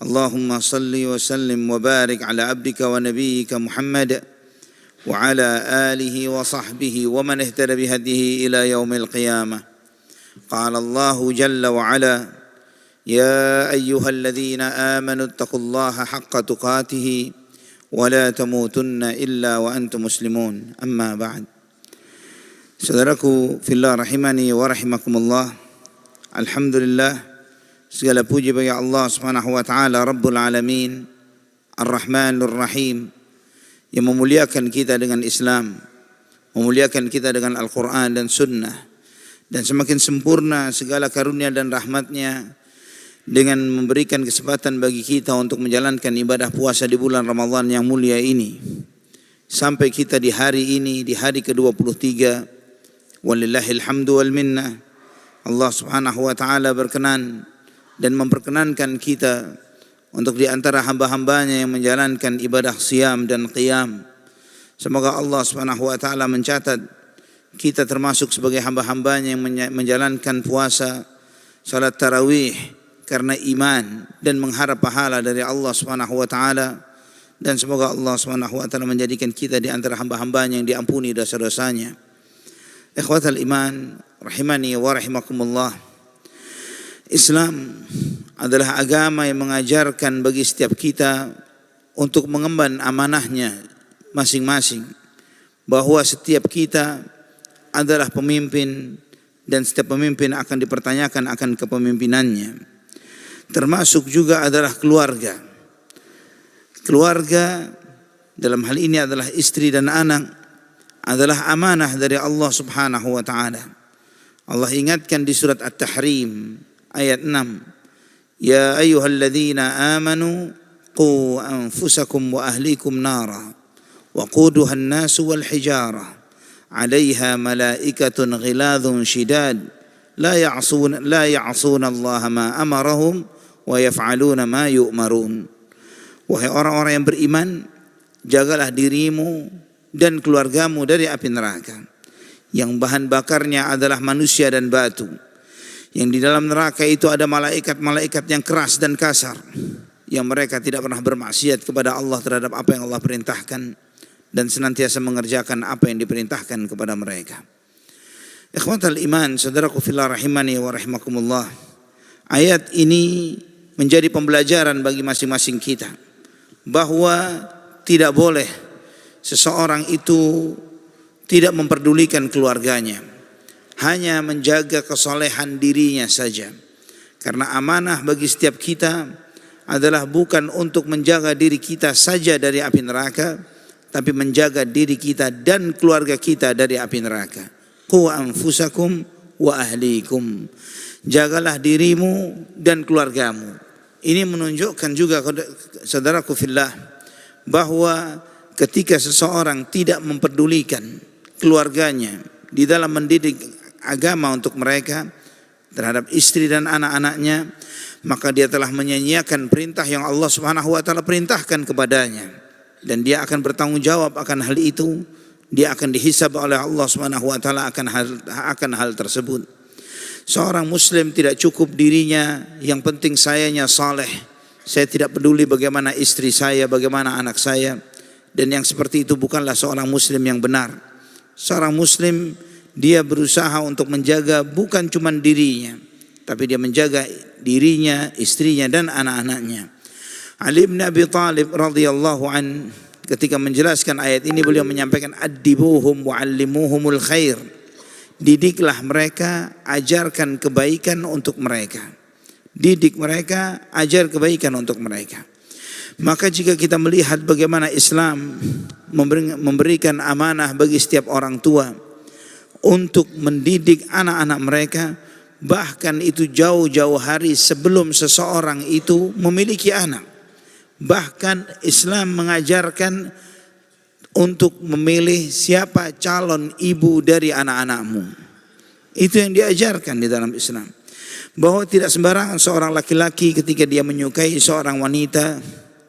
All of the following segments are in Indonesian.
اللهم صل وسلم وبارك على عبدك ونبيك محمد وعلى آله وصحبه ومن اهتدى بهديه إلى يوم القيامة. قال الله جل وعلا: يا أيها الذين آمنوا اتقوا الله حق تقاته ولا تموتن إلا وأنتم مسلمون. أما بعد. Saudaraku fillah rahimani wa rahimakumullah. Alhamdulillah, segala puji bagi Allah Subhanahu wa taala Rabbul Alamin, Ar-Rahmanur Rahim, yang memuliakan kita dengan Islam, memuliakan kita dengan Al-Quran dan Sunnah, dan semakin sempurna segala karunia dan rahmatnya dengan memberikan kesempatan bagi kita untuk menjalankan ibadah puasa di bulan Ramadan yang mulia ini, sampai kita di hari ini, di hari ke-23. Walillahil hamdu wal minnah. Allah Subhanahu wa taala berkenan dan memperkenankan kita untuk di antara hamba-hambanya yang menjalankan ibadah siam dan qiyam. Semoga Allah Subhanahu wa taala mencatat kita termasuk sebagai hamba-hambanya yang menjalankan puasa, salat tarawih karena iman dan mengharap pahala dari Allah Subhanahu wa taala, dan semoga Allah Subhanahu wa taala menjadikan kita di antara hamba-hambanya yang diampuni dosa-dosanya. Ikhwatal iman rahimani wa rahimakumullah. Islam adalah agama yang mengajarkan bagi setiap kita untuk mengemban amanahnya masing-masing, bahwa setiap kita adalah pemimpin dan setiap pemimpin akan dipertanyakan akan kepemimpinannya. Termasuk juga adalah keluarga. Keluarga dalam hal ini adalah istri dan anak, adalah amanah dari Allah Subhanahu wa taala. Allah ingatkan di surat At-Tahrim ayat 6, ya ayyuhalladzina amanu qu anfusakum wa ahlikum nara wa quduha an-nasu wal hijarah 'alaiha malaikatun ghiladun shidad la ya'suna Allah ma amarahum wa yaf'aluna ma yu'marun. Wahai orang-orang yang beriman, jagalah dirimu dan keluargamu dari api neraka yang bahan bakarnya adalah manusia dan batu, yang di dalam neraka itu ada malaikat-malaikat yang keras dan kasar, yang mereka tidak pernah bermaksiat kepada Allah terhadap apa yang Allah perintahkan dan senantiasa mengerjakan apa yang diperintahkan kepada mereka. Ikhwatal iman, saudaraku fillah rahimani wa rahimakumullah. Ayat ini menjadi pembelajaran bagi masing-masing kita bahwa tidak boleh seseorang itu tidak memperdulikan keluarganya, hanya menjaga kesolehan dirinya saja. Karena amanah bagi setiap kita adalah bukan untuk menjaga diri kita saja dari api neraka, tapi menjaga diri kita dan keluarga kita dari api neraka. Qu anfusakum wa ahlikum. Jagalah dirimu dan keluargamu. Ini menunjukkan juga, saudaraku fillah, bahwa ketika seseorang tidak memperdulikan keluarganya di dalam mendidik agama untuk mereka terhadap istri dan anak-anaknya, maka dia telah menyia-nyiakan perintah yang Allah Subhanahu wa taala perintahkan kepadanya, dan dia akan bertanggung jawab akan hal itu. Dia akan dihisab oleh Allah Subhanahu wa taala akan hal tersebut. Seorang muslim tidak cukup dirinya, yang penting sayanya saleh, saya tidak peduli bagaimana istri saya, bagaimana anak saya. Dan yang seperti itu bukanlah seorang muslim yang benar. Seorang muslim, dia berusaha untuk menjaga bukan cuma dirinya, tapi dia menjaga dirinya, istrinya dan anak-anaknya. Ali bin Abi Thalib radhiyallahu an, ketika menjelaskan ayat ini, beliau menyampaikan addibuhum wa'allimuhumul khair. Didiklah mereka, ajarkan kebaikan untuk mereka. Didik mereka, ajar kebaikan untuk mereka. Maka jika kita melihat bagaimana Islam memberikan amanah bagi setiap orang tua untuk mendidik anak-anak mereka, bahkan itu jauh-jauh hari sebelum seseorang itu memiliki anak. Bahkan Islam mengajarkan untuk memilih siapa calon ibu dari anak-anakmu. Itu yang diajarkan di dalam Islam, bahwa tidak sembarangan seorang laki-laki ketika dia menyukai seorang wanita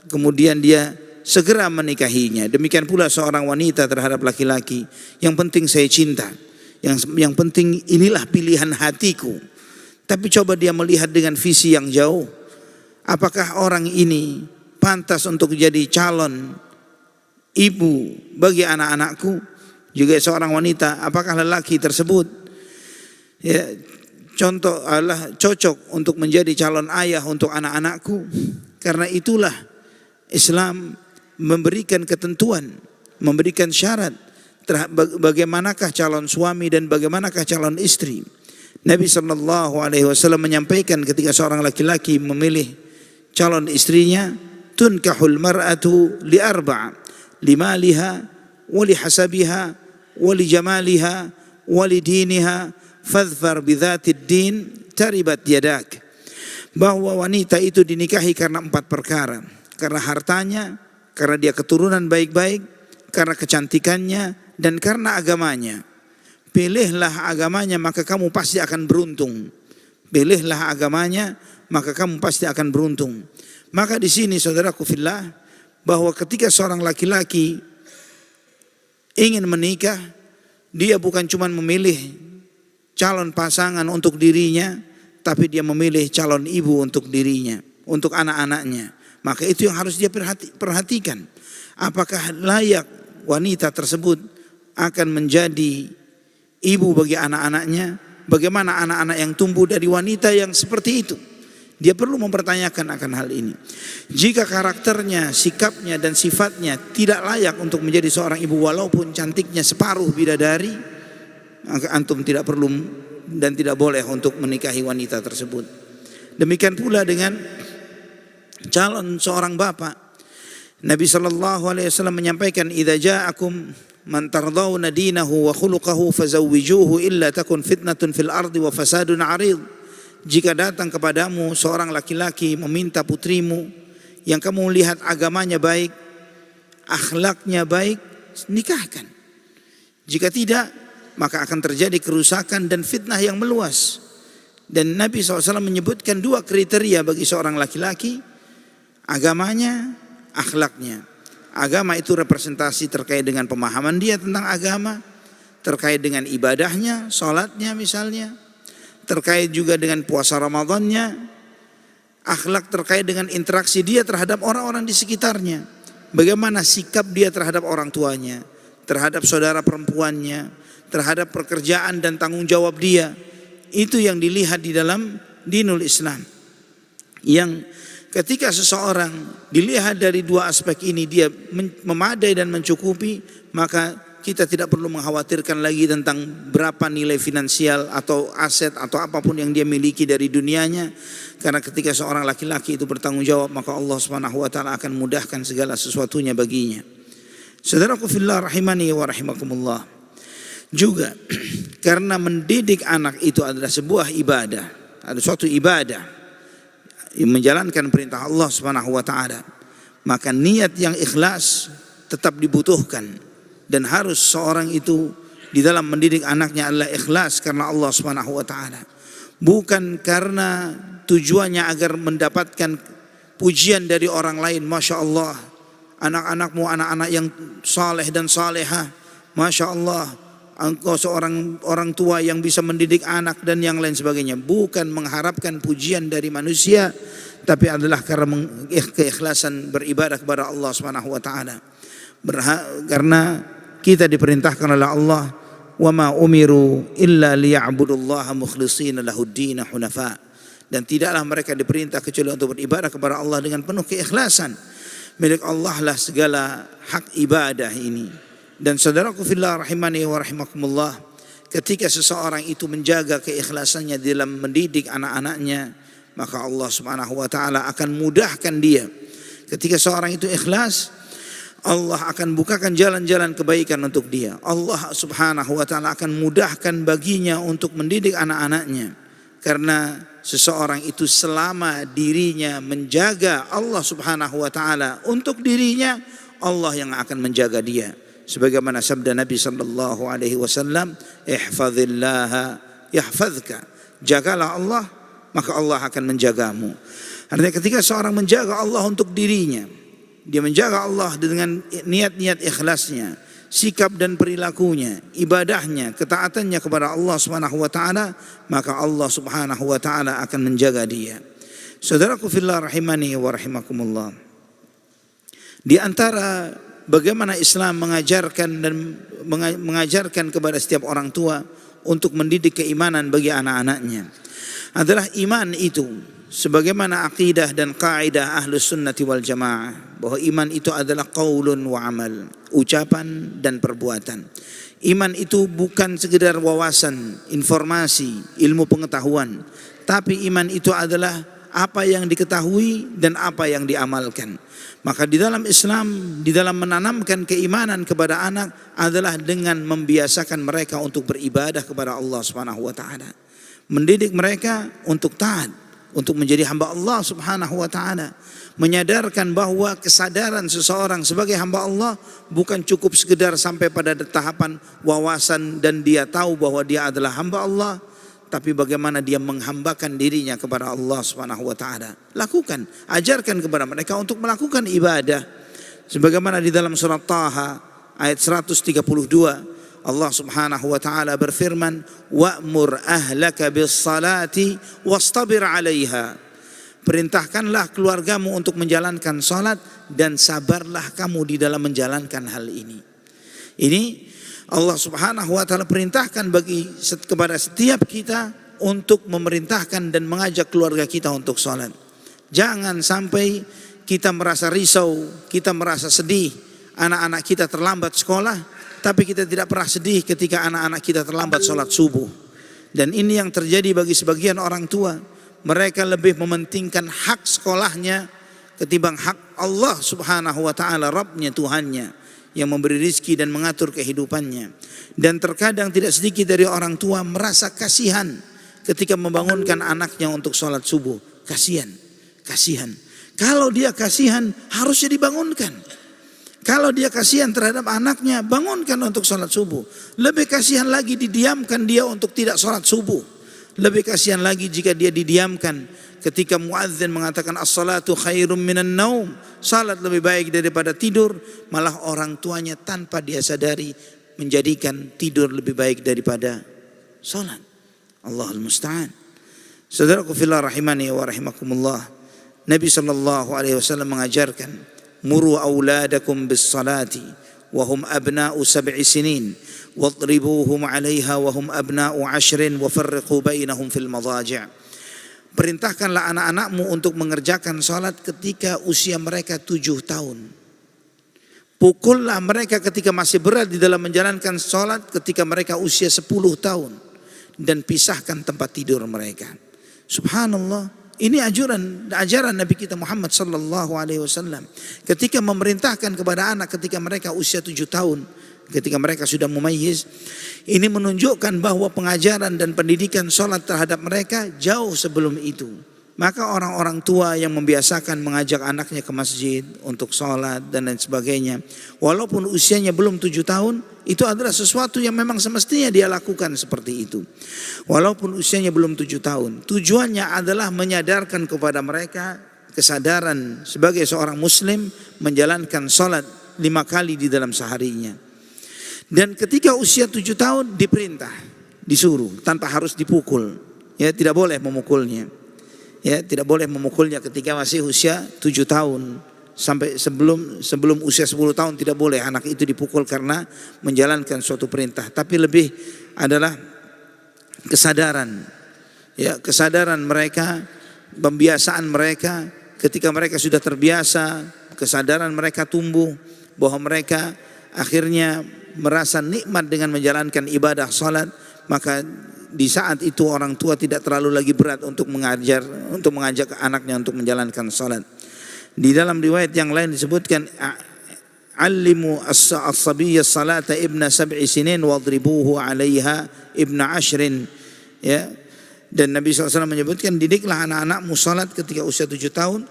kemudian dia segera menikahinya. Demikian pula seorang wanita terhadap laki-laki, yang penting saya cinta, yang penting inilah pilihan hatiku. Tapi coba dia melihat dengan visi yang jauh. apakah orang ini pantas untuk jadi calon ibu bagi anak-anakku? Juga seorang wanita, apakah lelaki tersebut contoh adalah cocok untuk menjadi calon ayah untuk anak-anakku? Karena itulah Islam memberikan ketentuan, memberikan syarat bagaimanakah calon suami dan bagaimanakah calon istri. Nabi SAW menyampaikan ketika seorang laki-laki memilih calon istrinya, tunkahul mar'atu li arba', limaliha wa li hasabiha wa li jamaliha wa li diniha fadhfar bidzatid din taribat yadak. Bahwa wanita itu dinikahi karena 4 perkara. Karena hartanya, karena dia keturunan baik-baik, karena kecantikannya, dan karena agamanya. Pilihlah agamanya maka kamu pasti akan beruntung. Pilihlah agamanya maka kamu pasti akan beruntung. Maka di sini saudaraku fillah, bahwa ketika seorang laki-laki ingin menikah, dia bukan cuma memilih calon pasangan untuk dirinya, tapi dia memilih calon ibu untuk dirinya, untuk anak-anaknya. Maka itu yang harus dia perhatikan. Apakah layak wanita tersebut akan menjadi ibu bagi anak-anaknya? Bagaimana anak-anak yang tumbuh dari wanita yang seperti itu? Dia perlu mempertanyakan akan hal ini. Jika karakternya, sikapnya dan sifatnya tidak layak untuk menjadi seorang ibu walaupun cantiknya separuh bidadari, maka antum tidak perlu dan tidak boleh untuk menikahi wanita tersebut. Demikian pula dengan calon seorang bapak. Nabi SAW menyampaikan, idza ja'akum man tardawna dinahu wa khuluquhu fazawwijuhu illa takun fitnatun fil ardi wa fasadun 'arid. Jika datang kepadamu seorang laki-laki meminta putrimu yang kamu lihat agamanya baik, akhlaknya baik, nikahkan. Jika tidak, maka akan terjadi kerusakan dan fitnah yang meluas. Dan Nabi SAW menyebutkan 2 kriteria bagi seorang laki-laki: agamanya, akhlaknya. Agama itu representasi terkait dengan pemahaman dia tentang agama, terkait dengan ibadahnya, sholatnya misalnya, terkait juga dengan puasa Ramadannya. Akhlak terkait dengan interaksi dia terhadap orang-orang di sekitarnya. Bagaimana sikap dia terhadap orang tuanya, terhadap saudara perempuannya, terhadap pekerjaan dan tanggung jawab dia. Itu yang dilihat di dalam dinul Islam. Yang ketika seseorang dilihat dari 2 aspek ini, dia memadai dan mencukupi, maka kita tidak perlu mengkhawatirkan lagi tentang berapa nilai finansial atau aset atau apapun yang dia miliki dari dunianya. Karena ketika seorang laki-laki itu bertanggung jawab, maka Allah Subhanahu wa taala akan mudahkan segala sesuatunya baginya. Saudaraku fillah rahimani wa rahimakumullah. Juga karena mendidik anak itu adalah sebuah ibadah, ada suatu ibadah yang menjalankan perintah Allah Subhanahu wa taala, maka niat yang ikhlas tetap dibutuhkan. Dan harus seorang itu di dalam mendidik anaknya adalah ikhlas karena Allah Subhanahu wa taala. Bukan karena tujuannya agar mendapatkan pujian dari orang lain. Masya Allah, anak-anakmu anak-anak yang saleh dan salehah. Masya Allah, engkau seorang orang tua yang bisa mendidik anak dan yang lain sebagainya. Bukan mengharapkan pujian dari manusia, tapi adalah karena keikhlasan beribadah kepada Allah Subhanahu wa taala. Karena kita diperintahkan oleh Allah, wa ma umiru illa liya'budullaha mukhlishina lahuddin hunafa. Dan tidaklah mereka diperintah kecuali untuk beribadah kepada Allah dengan penuh keikhlasan. Milik Allah lah segala hak ibadah ini. Dan saudaraku fillah rahimani wa rahimakumullah, ketika seseorang itu menjaga keikhlasannya dalam mendidik anak-anaknya, maka Allah Subhanahu wa taala akan mudahkan dia. Ketika seorang itu ikhlas, Allah akan bukakan jalan-jalan kebaikan untuk dia. Allah Subhanahu wa taala akan mudahkan baginya untuk mendidik anak-anaknya. Karena seseorang itu selama dirinya menjaga Allah Subhanahu wa taala untuk dirinya, Allah yang akan menjaga dia. Sebagaimana sabda Nabi sallallahu alaihi wasallam, ihfazillaha yahfazka. Jagalah Allah, maka Allah akan menjagamu. Artinya ketika seorang menjaga Allah untuk dirinya, dia menjaga Allah dengan niat-niat ikhlasnya, sikap dan perilakunya, ibadahnya, ketaatannya kepada Allah Subhanahu wa taala, maka Allah Subhanahu wa taala akan menjaga dia. Saudaraku fillah rahimani wa rahimakumullah. Di antara bagaimana Islam mengajarkan kepada setiap orang tua untuk mendidik keimanan bagi anak-anaknya adalah iman itu sebagaimana akidah dan kaidah Ahlus Sunnati wal Jamaah, bahwa iman itu adalah qaulun wa amal, ucapan dan perbuatan. Iman itu bukan sekedar wawasan, informasi, ilmu pengetahuan, tapi iman itu adalah apa yang diketahui dan apa yang diamalkan. Maka di dalam Islam, di dalam menanamkan keimanan kepada anak adalah dengan membiasakan mereka untuk beribadah kepada Allah Subhanahu wa taala. Mendidik mereka untuk taat, untuk menjadi hamba Allah Subhanahu wa taala. Menyadarkan bahwa kesadaran seseorang sebagai hamba Allah bukan cukup sekedar sampai pada tahapan wawasan dan dia tahu bahwa dia adalah hamba Allah, tapi bagaimana dia menghambakan dirinya kepada Allah Subhanahu wa taala. Lakukan, ajarkan kepada mereka untuk melakukan ibadah. Sebagaimana di dalam surat Taha ayat 132, Allah Subhanahu wa taala berfirman, "Wa'mur ahlaka bis-salati wastabir 'alaiha." Perintahkanlah keluargamu untuk menjalankan salat dan sabarlah kamu di dalam menjalankan hal ini. Ini Allah Subhanahu wa taala perintahkan kepada setiap kita untuk memerintahkan dan mengajak keluarga kita untuk salat. Jangan sampai kita merasa risau, kita merasa sedih anak-anak kita terlambat sekolah, tapi kita tidak pernah sedih ketika anak-anak kita terlambat salat subuh. Dan ini yang terjadi bagi sebagian orang tua. Mereka lebih mementingkan hak sekolahnya ketimbang hak Allah Subhanahu wa taala, Rabbnya, Tuhannya yang memberi rizki dan mengatur kehidupannya. Dan terkadang tidak sedikit dari orang tua merasa kasihan ketika membangunkan anaknya untuk sholat subuh. Kasihan. Kalau dia kasihan, harusnya dibangunkan. Kalau dia kasihan terhadap anaknya, bangunkan untuk sholat subuh. Lebih kasihan lagi didiamkan dia untuk tidak sholat subuh. Lebih kasihan lagi jika dia didiamkan ketika muadzin mengatakan as-salatu khairum minan naum, salat lebih baik daripada tidur, malah orang tuanya tanpa dia sadari menjadikan tidur lebih baik daripada salat. Allahul musta'an. Saudaraku fillah rahimani wa rahimakumullah. Nabi sallallahu alaihi wasallam mengajarkan, muru auladakum bis salati wa hum abna'u 7 sinin wadribuhum 'alaiha wa hum abna'u 10 wa farriqu bainahum fil madaji'. Perintahkanlah anak-anakmu untuk mengerjakan salat ketika usia mereka 7 tahun. Pukullah mereka ketika masih berat di dalam menjalankan salat ketika mereka usia 10 tahun. Dan pisahkan tempat tidur mereka. Subhanallah, ini ajaran Nabi kita Muhammad sallallahu alaihi wasallam. Ketika memerintahkan kepada anak ketika mereka usia 7 tahun, ketika mereka sudah mumayyiz, ini menunjukkan bahwa pengajaran dan pendidikan salat terhadap mereka jauh sebelum itu. Maka orang-orang tua yang membiasakan mengajak anaknya ke masjid untuk salat dan lain sebagainya, walaupun usianya belum 7 tahun, itu adalah sesuatu yang memang semestinya dia lakukan seperti itu. Walaupun usianya belum 7 tahun, tujuannya adalah menyadarkan kepada mereka kesadaran sebagai seorang muslim menjalankan salat 5 kali di dalam seharinya. Dan ketika usia 7 tahun diperintah, disuruh tanpa harus dipukul. Ya, tidak boleh memukulnya. Ya, tidak boleh memukulnya ketika masih usia 7 tahun. Sampai sebelum usia 10 tahun tidak boleh anak itu dipukul karena menjalankan suatu perintah. Tapi lebih adalah kesadaran. Ya, kesadaran mereka, pembiasaan mereka ketika mereka sudah terbiasa, kesadaran mereka tumbuh bahwa mereka akhirnya merasa nikmat dengan menjalankan ibadah salat, maka di saat itu orang tua tidak terlalu lagi berat untuk mengajak anaknya untuk menjalankan salat. Di dalam riwayat yang lain disebutkan, allimu as-sabiyya salata ibna 7 sinin wadribuhu 'alaiha ibna 10. Ya. Dan Nabi SAW menyebutkan, didiklah anak-anakmu salat ketika usia 7 tahun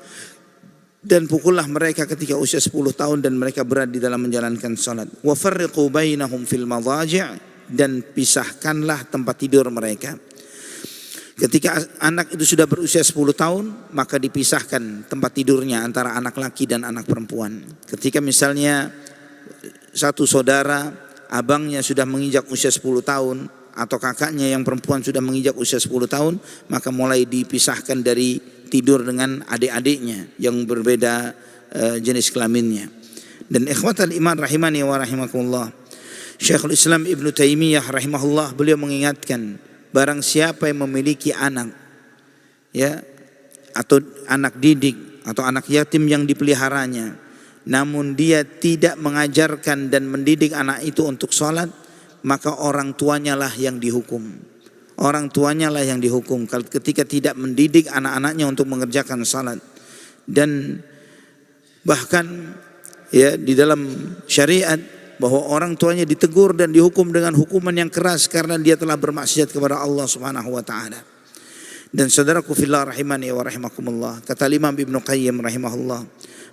dan pukullah mereka ketika usia 10 tahun dan mereka berat di dalam menjalankan salat. Wa farriqu bainahum fil madaji', dan pisahkanlah tempat tidur mereka. Ketika anak itu sudah berusia 10 tahun, maka dipisahkan tempat tidurnya antara anak laki dan anak perempuan. Ketika misalnya satu saudara, abangnya sudah menginjak usia 10 tahun, atau kakaknya yang perempuan sudah menginjak usia 10 tahun, maka mulai dipisahkan dari tidur dengan adik-adiknya yang berbeda jenis kelaminnya. Dan ikhwatal iman rahimani wa rahimakumullah, Syekhul Islam Ibnu Taimiyah rahimahullah, beliau mengingatkan, barang siapa yang memiliki anak, ya, atau anak didik atau anak yatim yang dipeliharanya, namun dia tidak mengajarkan dan mendidik anak itu untuk sholat, maka orang tuanya lah yang dihukum. Orang tuanya lah yang dihukum ketika tidak mendidik anak-anaknya untuk mengerjakan sholat. Dan bahkan ya di dalam syariat bahwa orang tuanya ditegur dan dihukum dengan hukuman yang keras karena dia telah bermaksiat kepada Allah Subhanahu wa taala. Dan saudaraku fillah rahimani wa rahimakumullah, kata Imam Ibnu Qayyim rahimahullah,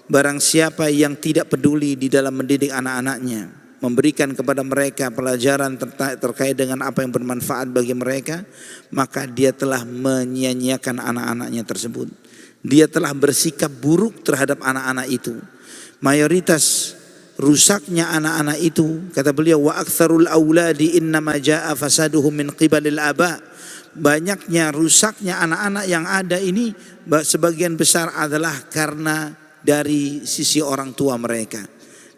barang siapa yang tidak peduli di dalam mendidik anak-anaknya, memberikan kepada mereka pelajaran terkait dengan apa yang bermanfaat bagi mereka, maka dia telah menyia-nyiakan anak-anaknya tersebut. Dia telah bersikap buruk terhadap anak-anak itu. Mayoritas rusaknya anak-anak itu, kata beliau, wa aktsarul auladi innama jaa fasaduhum min qibalil aba. Banyaknya rusaknya anak-anak yang ada ini sebagian besar adalah karena dari sisi orang tua mereka.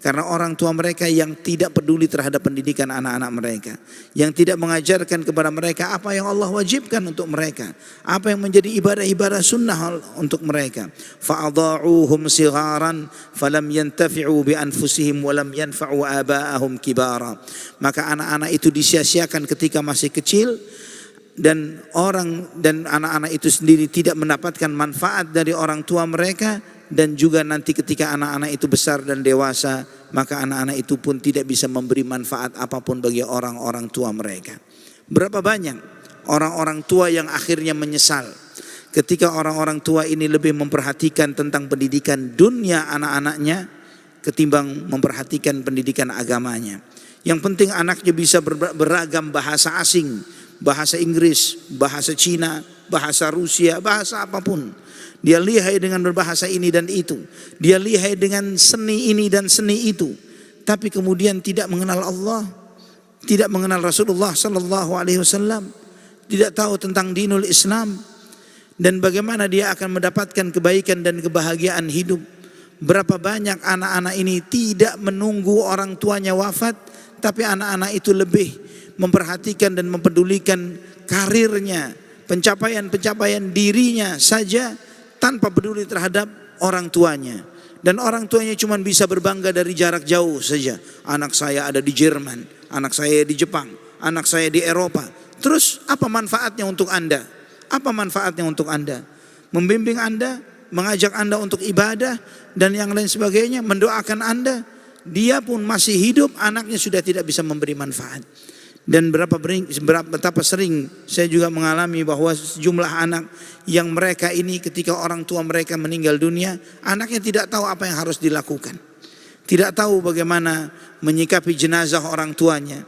Karena orang tua mereka yang tidak peduli terhadap pendidikan anak-anak mereka, yang tidak mengajarkan kepada mereka apa yang Allah wajibkan untuk mereka, apa yang menjadi ibadah-ibadah sunnah untuk mereka. Fa'adha'uhum sigharan falam yantafi'u bi anfusihim wa lam yanfa'u aba'ahum kibara. Maka anak-anak itu disia-siakan ketika masih kecil, dan anak-anak itu sendiri tidak mendapatkan manfaat dari orang tua mereka. Dan juga nanti ketika anak-anak itu besar dan dewasa, maka anak-anak itu pun tidak bisa memberi manfaat apapun bagi orang-orang tua mereka. Berapa banyak orang-orang tua yang akhirnya menyesal ketika orang-orang tua ini lebih memperhatikan tentang pendidikan dunia anak-anaknya ketimbang memperhatikan pendidikan agamanya. Yang penting anaknya bisa beragam bahasa asing, bahasa Inggris, bahasa Cina, bahasa Rusia, bahasa apapun. Dia lihai dengan berbahasa ini dan itu. Dia lihai dengan seni ini dan seni itu. Tapi kemudian tidak mengenal Allah, tidak mengenal Rasulullah sallallahu alaihi wasallam, tidak tahu tentang dinul Islam dan bagaimana dia akan mendapatkan kebaikan dan kebahagiaan hidup. Berapa banyak anak-anak ini tidak menunggu orang tuanya wafat, tapi anak-anak itu lebih memperhatikan dan mempedulikan karirnya, pencapaian-pencapaian dirinya saja, tanpa peduli terhadap orang tuanya. Dan orang tuanya cuma bisa berbangga dari jarak jauh saja. Anak saya ada di Jerman, anak saya di Jepang, anak saya di Eropa. Terus apa manfaatnya untuk Anda? Apa manfaatnya untuk Anda? Membimbing Anda, mengajak Anda untuk ibadah dan yang lain sebagainya, mendoakan Anda. Dia pun masih hidup, anaknya sudah tidak bisa memberi manfaat. Dan betapa sering saya juga mengalami bahwa sejumlah anak yang mereka ini ketika orang tua mereka meninggal dunia, anaknya tidak tahu apa yang harus dilakukan, tidak tahu bagaimana menyikapi jenazah orang tuanya,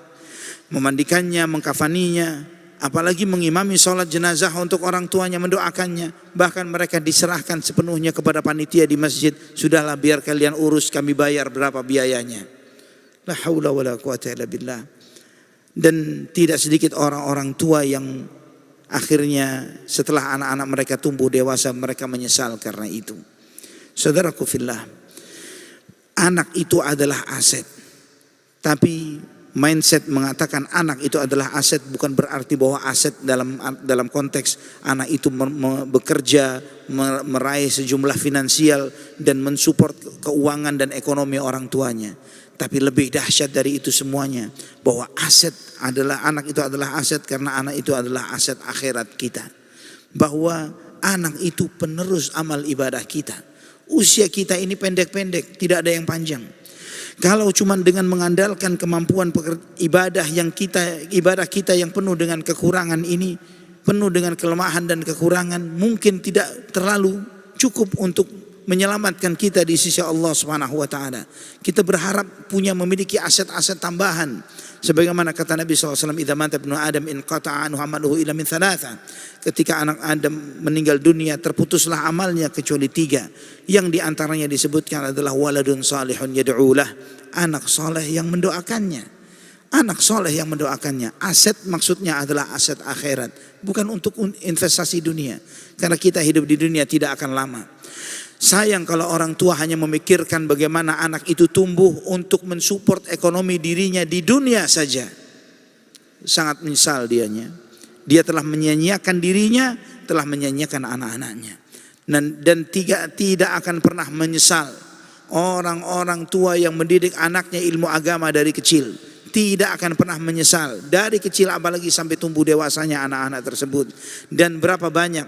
memandikannya, mengkafaninya, apalagi mengimami sholat jenazah untuk orang tuanya, mendoakannya. Bahkan mereka diserahkan sepenuhnya kepada panitia di masjid. Sudahlah, biar kalian urus, kami bayar berapa biayanya. La haula wala quwata illa billah. Dan tidak sedikit orang-orang tua yang akhirnya setelah anak-anak mereka tumbuh dewasa, mereka menyesal karena itu. Saudaraku fillah, anak itu adalah aset. Tapi mindset mengatakan anak itu adalah aset bukan berarti bahwa aset dalam konteks anak itu bekerja, meraih sejumlah finansial dan mensupport keuangan dan ekonomi orang tuanya. Tapi lebih dahsyat dari itu semuanya, bahwa anak itu adalah aset karena anak itu adalah aset akhirat kita. Bahwa anak itu penerus amal ibadah kita. Usia kita ini pendek-pendek, tidak ada yang panjang. Kalau cuma dengan mengandalkan kemampuan ibadah kita yang penuh dengan kekurangan ini, penuh dengan kelemahan dan kekurangan, mungkin tidak terlalu cukup untuk menyelamatkan kita di sisi Allah Subhanahu wa taala. Kita berharap memiliki aset-aset tambahan. Sebagaimana kata Nabi SAW, idza mata ibnu Adam inqata'a anhu amaluhu illa min thalatha. Ketika anak Adam meninggal dunia, terputuslah amalnya kecuali 3. Yang diantaranya disebutkan adalah waladun salihun yad'ulah, anak saleh yang mendoakannya. Anak soleh yang mendoakannya. Aset maksudnya adalah aset akhirat, bukan untuk investasi dunia. Karena kita hidup di dunia tidak akan lama. Sayang kalau orang tua hanya memikirkan bagaimana anak itu tumbuh untuk mensupport ekonomi dirinya di dunia saja. Sangat menyesal dianya. Dia telah menyia-nyiakan dirinya, telah menyia-nyiakan anak-anaknya. Dan tidak akan pernah menyesal orang-orang tua yang mendidik anaknya ilmu agama dari kecil. Tidak akan pernah menyesal dari kecil, apalagi sampai tumbuh dewasanya anak-anak tersebut. Dan berapa banyak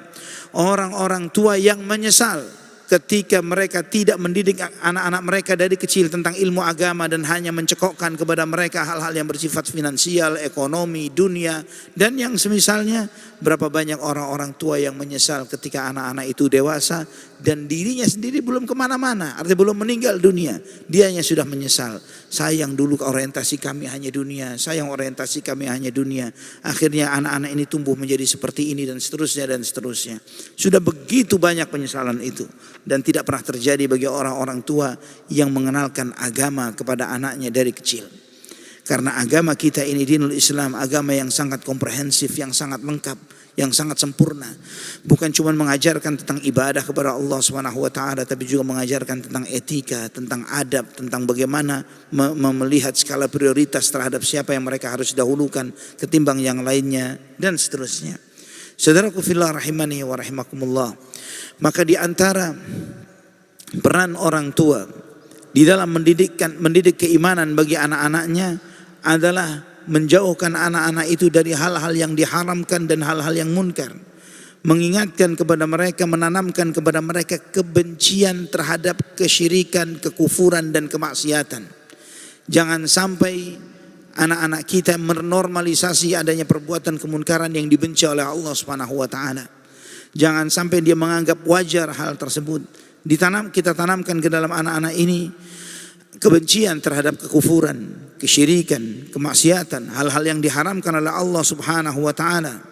orang-orang tua yang menyesal ketika mereka tidak mendidik anak-anak mereka dari kecil tentang ilmu agama dan hanya mencekokkan kepada mereka hal-hal yang bersifat finansial, ekonomi, dunia, dan yang semisalnya. Berapa banyak orang-orang tua yang menyesal ketika anak-anak itu dewasa dan dirinya sendiri belum kemana-mana, artinya belum meninggal dunia, dianya sudah menyesal. Sayang dulu orientasi kami hanya dunia, sayang orientasi kami hanya dunia. Akhirnya anak-anak ini tumbuh menjadi seperti ini dan seterusnya dan seterusnya. Sudah begitu banyak penyesalan itu. Dan tidak pernah terjadi bagi orang-orang tua yang mengenalkan agama kepada anaknya dari kecil. Karena agama kita ini dinul Islam, agama yang sangat komprehensif, yang sangat lengkap, yang sangat sempurna. Bukan cuma mengajarkan tentang ibadah kepada Allah SWT, tapi juga mengajarkan tentang etika, tentang adab, tentang bagaimana melihat skala prioritas terhadap siapa yang mereka harus dahulukan ketimbang yang lainnya, dan seterusnya. Saudaraku fillah rahimani wa rahimakumullah. Maka di antara peran orang tua di dalam mendidik keimanan bagi anak-anaknya adalah menjauhkan anak-anak itu dari hal-hal yang diharamkan dan hal-hal yang munkar. Mengingatkan kepada mereka, menanamkan kepada mereka kebencian terhadap kesyirikan, kekufuran dan kemaksiatan. Jangan sampai anak-anak kita menormalisasi adanya perbuatan kemunkaran yang dibenci oleh Allah Subhanahu wa taala. Jangan sampai dia menganggap wajar hal tersebut. Kita tanamkan ke dalam anak-anak ini kebencian terhadap kekufuran, kesyirikan, kemaksiatan, hal-hal yang diharamkan oleh Allah Subhanahu wa taala.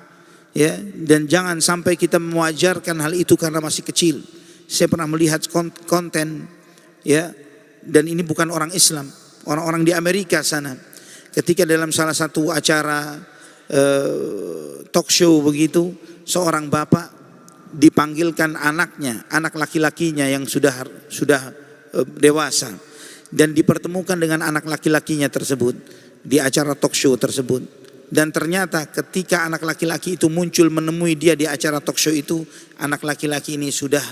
Ya, dan jangan sampai kita mewajarkan hal itu karena masih kecil. Saya pernah melihat konten, ya, dan ini bukan orang Islam, orang-orang di Amerika sana. Ketika dalam salah satu acara talk show begitu, seorang bapak dipanggilkan anaknya, anak laki-lakinya yang sudah dewasa, dan dipertemukan dengan anak laki-lakinya tersebut di acara talk show tersebut. Dan ternyata ketika anak laki-laki itu muncul menemui dia di acara talk show itu, anak laki-laki ini sudah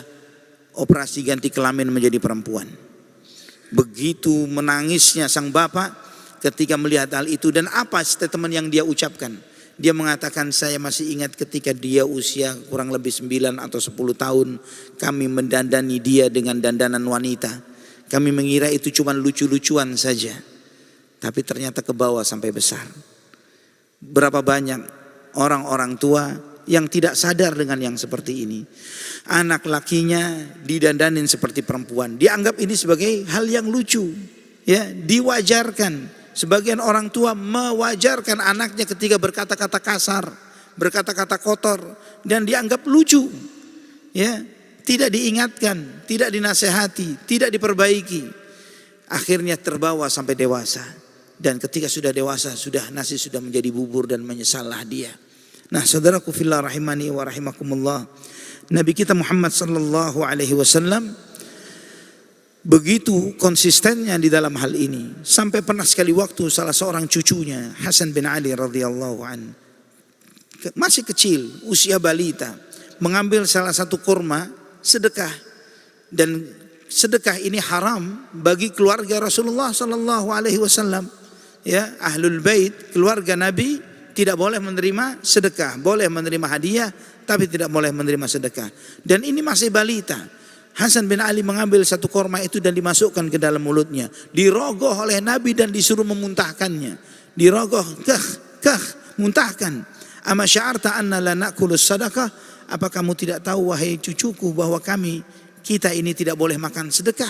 operasi ganti kelamin menjadi perempuan. Begitu menangisnya sang bapak ketika melihat hal itu. Dan apa statement yang dia ucapkan? Dia mengatakan, saya masih ingat ketika dia usia kurang lebih 9 atau 10 tahun, kami mendandani dia dengan dandanan wanita. Kami mengira itu cuma lucu-lucuan saja, tapi ternyata ke bawah sampai besar. Berapa banyak orang-orang tua yang tidak sadar dengan yang seperti ini. Anak lakinya didandanin seperti perempuan, dianggap ini sebagai hal yang lucu, ya, diwajarkan. Sebagian orang tua mewajarkan anaknya ketika berkata-kata kasar, berkata-kata kotor, dan dianggap lucu, ya, tidak diingatkan, tidak dinasehati, tidak diperbaiki. Akhirnya terbawa sampai dewasa, dan ketika sudah dewasa, nasi sudah menjadi bubur dan menyesallah dia. Nah, saudaraku fillah rahimani wa rahimakumullah, Nabi kita Muhammad sallallahu alaihi wasallam begitu konsistennya di dalam hal ini, sampai pernah sekali waktu salah seorang cucunya Hasan bin Ali radhiyallahu an, masih kecil, usia balita, mengambil salah satu kurma sedekah, dan sedekah ini haram bagi keluarga Rasulullah sallallahu alaihi wasallam. Ya, ahlul bait, keluarga Nabi tidak boleh menerima sedekah, boleh menerima hadiah tapi tidak boleh menerima sedekah. Dan ini masih balita. Hasan bin Ali mengambil satu kurma itu dan dimasukkan ke dalam mulutnya, dirogoh oleh Nabi dan disuruh memuntahkannya. Dirogoh, muntahkan. Ama sya'arta anna la na'kulus sadaqah? Apa kamu tidak tahu wahai cucuku bahwa kita ini tidak boleh makan sedekah?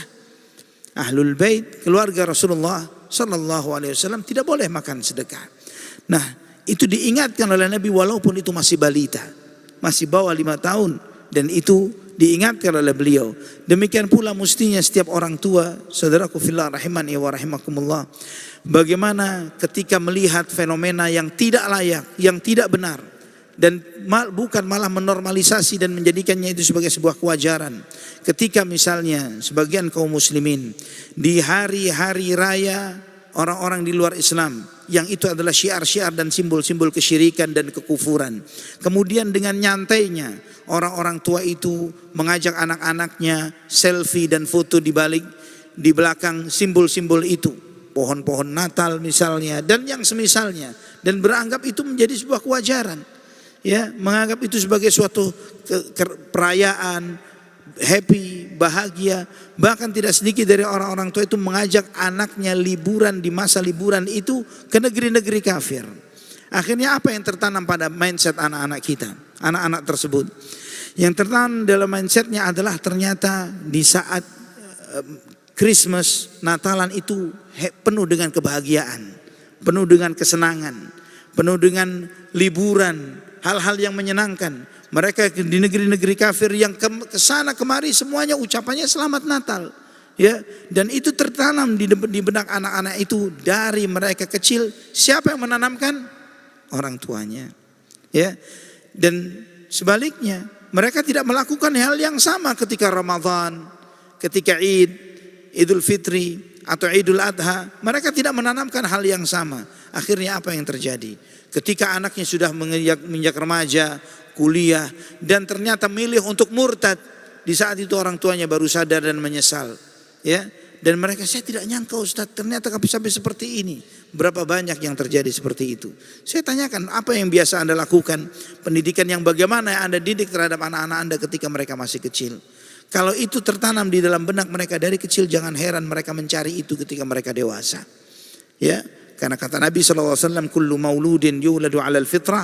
Ahlul bait, keluarga Rasulullah sallallahu alaihi wasallam tidak boleh makan sedekah. Nah, itu diingatkan oleh Nabi walaupun itu masih balita, masih bawah 5 tahun, dan itu diingatkan oleh beliau. Demikian pula mestinya setiap orang tua, saudaraku fillah rahimani wa rahimakumullah, bagaimana ketika melihat fenomena yang tidak layak, yang tidak benar, dan bukan malah menormalisasi dan menjadikannya itu sebagai sebuah kewajaran. Ketika misalnya sebagian kaum muslimin di hari-hari raya orang-orang di luar Islam, yang itu adalah syiar-syiar dan simbol-simbol kesyirikan dan kekufuran, kemudian dengan nyantainya orang-orang tua itu mengajak anak-anaknya selfie dan foto di belakang simbol-simbol itu, pohon-pohon Natal misalnya dan yang semisalnya, dan beranggap itu menjadi sebuah kewajaran, ya, menganggap itu sebagai suatu perayaan happy, bahagia. Bahkan tidak sedikit dari orang-orang tua itu mengajak anaknya liburan di masa liburan itu ke negeri-negeri kafir. Akhirnya apa yang tertanam pada mindset anak-anak kita, anak-anak tersebut? Yang tertanam dalam mindsetnya adalah ternyata di saat Christmas, Natalan itu penuh dengan kebahagiaan, penuh dengan kesenangan, penuh dengan liburan, hal-hal yang menyenangkan. Mereka di negeri-negeri kafir yang kesana kemari semuanya ucapannya selamat Natal, ya. Dan itu tertanam di benak anak-anak itu dari mereka kecil. Siapa yang menanamkan? Orang tuanya, ya. Dan sebaliknya mereka tidak melakukan hal yang sama ketika Ramadan, ketika Idul Fitri atau Idul Adha. Mereka tidak menanamkan hal yang sama. Akhirnya apa yang terjadi? Ketika anaknya sudah menginjak remaja, kuliah, dan ternyata milih untuk murtad, di saat itu orang tuanya baru sadar dan menyesal, ya. Dan mereka, saya tidak nyangka Ustaz, ternyata sampai seperti ini. Berapa banyak yang terjadi seperti itu? Saya tanyakan, apa yang biasa Anda lakukan? Pendidikan yang bagaimana yang Anda didik terhadap anak-anak Anda ketika mereka masih kecil? Kalau itu tertanam di dalam benak mereka dari kecil, jangan heran mereka mencari itu ketika mereka dewasa, ya. Karena kata Nabi SAW, kullu mauludin yuladu ala al-fitrah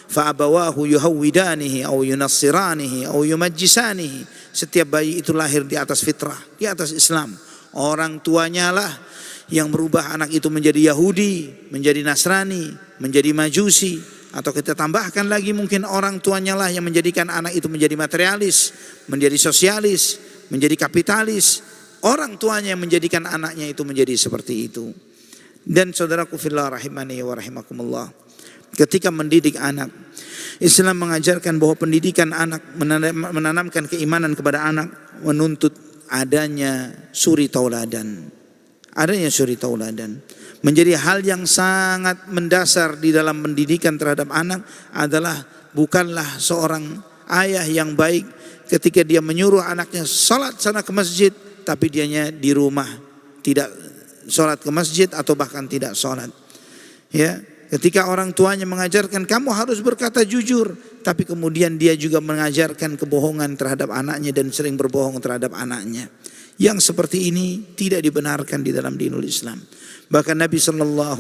fa abawahu yuhawwidanihi au yunassiranihi au yumajjisanihi. Setiap bayi itu lahir di atas fitrah, di atas Islam. Orang tuanya lah yang merubah anak itu menjadi Yahudi, menjadi Nasrani, menjadi Majusi, atau kita tambahkan lagi mungkin orang tuanya lah yang menjadikan anak itu menjadi materialis, menjadi sosialis, menjadi kapitalis. Orang tuanya yang menjadikan anaknya itu menjadi seperti itu. Dan saudaraku fillah rahimani wa rahimakumullah, ketika mendidik anak, Islam mengajarkan bahwa pendidikan anak, menanamkan keimanan kepada anak, menuntut adanya suri tauladan. Adanya suri tauladan menjadi hal yang sangat mendasar di dalam pendidikan terhadap anak. Adalah bukanlah seorang ayah yang baik ketika dia menyuruh anaknya salat sana ke masjid, tapi dianya di rumah tidak sholat ke masjid atau bahkan tidak sholat, ya. Ketika orang tuanya mengajarkan kamu harus berkata jujur, tapi kemudian dia juga mengajarkan kebohongan terhadap anaknya dan sering berbohong terhadap anaknya. Yang seperti ini tidak dibenarkan di dalam dinul Islam. Bahkan Nabi SAW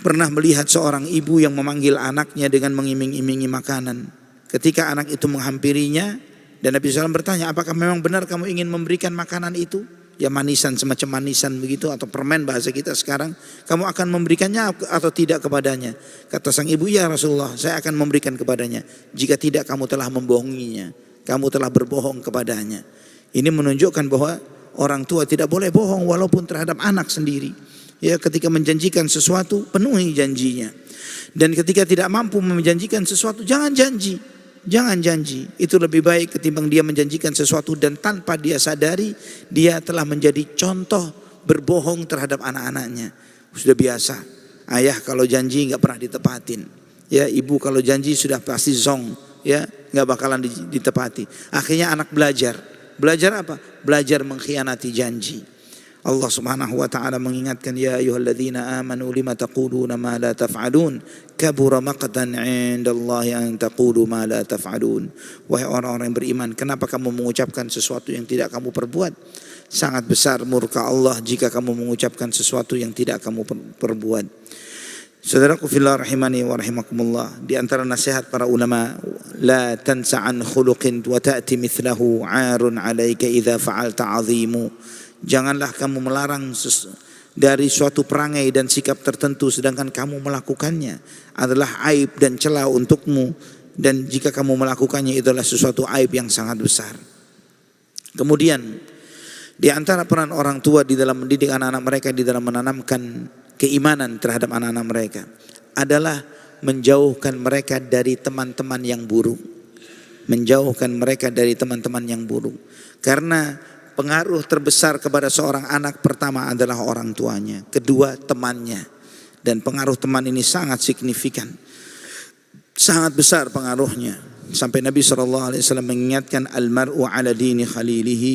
pernah melihat seorang ibu yang memanggil anaknya dengan mengiming-imingi makanan. Ketika anak itu menghampirinya, dan Nabi SAW bertanya, apakah memang benar kamu ingin memberikan makanan itu? Ya manisan, semacam manisan begitu, atau permen bahasa kita sekarang, kamu akan memberikannya atau tidak kepadanya? Kata sang ibu, ya Rasulullah, saya akan memberikan kepadanya. Jika tidak, kamu telah membohonginya, kamu telah berbohong kepadanya. Ini menunjukkan bahwa orang tua tidak boleh bohong walaupun terhadap anak sendiri. Ya, ketika menjanjikan sesuatu, penuhi janjinya. Dan ketika tidak mampu menjanjikan sesuatu, jangan janji. Jangan janji, itu lebih baik ketimbang dia menjanjikan sesuatu dan tanpa dia sadari dia telah menjadi contoh berbohong terhadap anak-anaknya. Sudah biasa, ayah kalau janji nggak pernah ditepatin, ya. Ibu kalau janji sudah pasti zong, ya, nggak bakalan ditepati. Akhirnya anak belajar apa? Belajar mengkhianati janji. Allah Subhanahu wa taala mengingatkan, ya ayyuhalladzina amanu lima taquluna ma la taf'alun kabura maqtan 'indallahi an taqulu ma la taf'alun. Wahai orang-orang yang beriman, kenapa kamu mengucapkan sesuatu yang tidak kamu perbuat? Sangat besar murka Allah jika kamu mengucapkan sesuatu yang tidak kamu perbuat. Saudaraku fillah rahimani wa rahimakumullah, di antara nasihat para ulama, la tansa an khuluqin wa ta'ti mithlahu 'arun 'alaika idza fa'alta 'azimu. Janganlah kamu melarang dari suatu perangai dan sikap tertentu sedangkan kamu melakukannya adalah aib dan celah untukmu. dan jika kamu melakukannya itu adalah sesuatu aib yang sangat besar. Kemudian di antara peran orang tua di dalam mendidik anak-anak mereka, di dalam menanamkan keimanan terhadap anak-anak mereka adalah menjauhkan mereka dari teman-teman yang buruk. Menjauhkan mereka dari teman-teman yang buruk. Karena pengaruh terbesar kepada seorang anak pertama adalah orang tuanya, kedua temannya. Dan pengaruh teman ini sangat signifikan, sangat besar pengaruhnya. Sampai Nabi SAW mengingatkan, almar'u ala dini khalilihi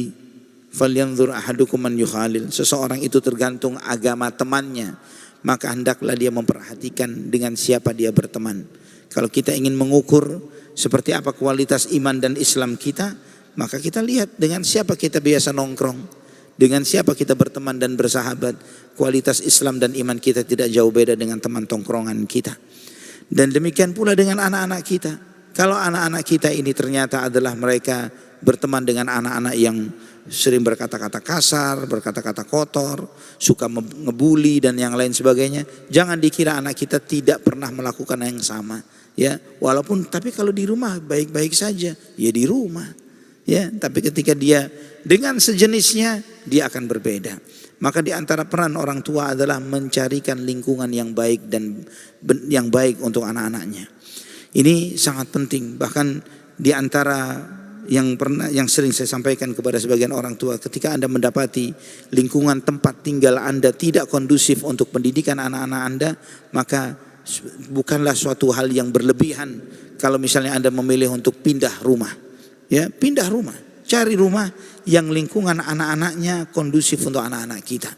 falyanzur ahadukum man yukhalil. Seseorang itu tergantung agama temannya, maka hendaklah dia memperhatikan dengan siapa dia berteman. Kalau kita ingin mengukur seperti apa kualitas iman dan Islam kita, maka kita lihat dengan siapa kita biasa nongkrong, dengan siapa kita berteman dan bersahabat. Kualitas Islam dan iman kita tidak jauh beda dengan teman tongkrongan kita. Dan demikian pula dengan anak-anak kita. Kalau anak-anak kita ini ternyata adalah mereka berteman dengan anak-anak yang sering berkata-kata kasar, berkata-kata kotor, suka ngebully dan yang lain sebagainya, jangan dikira anak kita tidak pernah melakukan yang sama. Ya, walaupun tapi kalau di rumah baik-baik saja, ya di rumah. Ya, tapi ketika dia dengan sejenisnya, dia akan berbeda. Maka di antara peran orang tua adalah mencarikan lingkungan yang baik dan yang baik untuk anak-anaknya. Ini sangat penting. Bahkan di antara yang sering saya sampaikan kepada sebagian orang tua, ketika Anda mendapati lingkungan tempat tinggal Anda tidak kondusif untuk pendidikan anak-anak Anda, maka bukanlah suatu hal yang berlebihan kalau misalnya Anda memilih untuk pindah rumah. Ya, pindah rumah, cari rumah yang lingkungan anak-anaknya kondusif untuk anak-anak kita.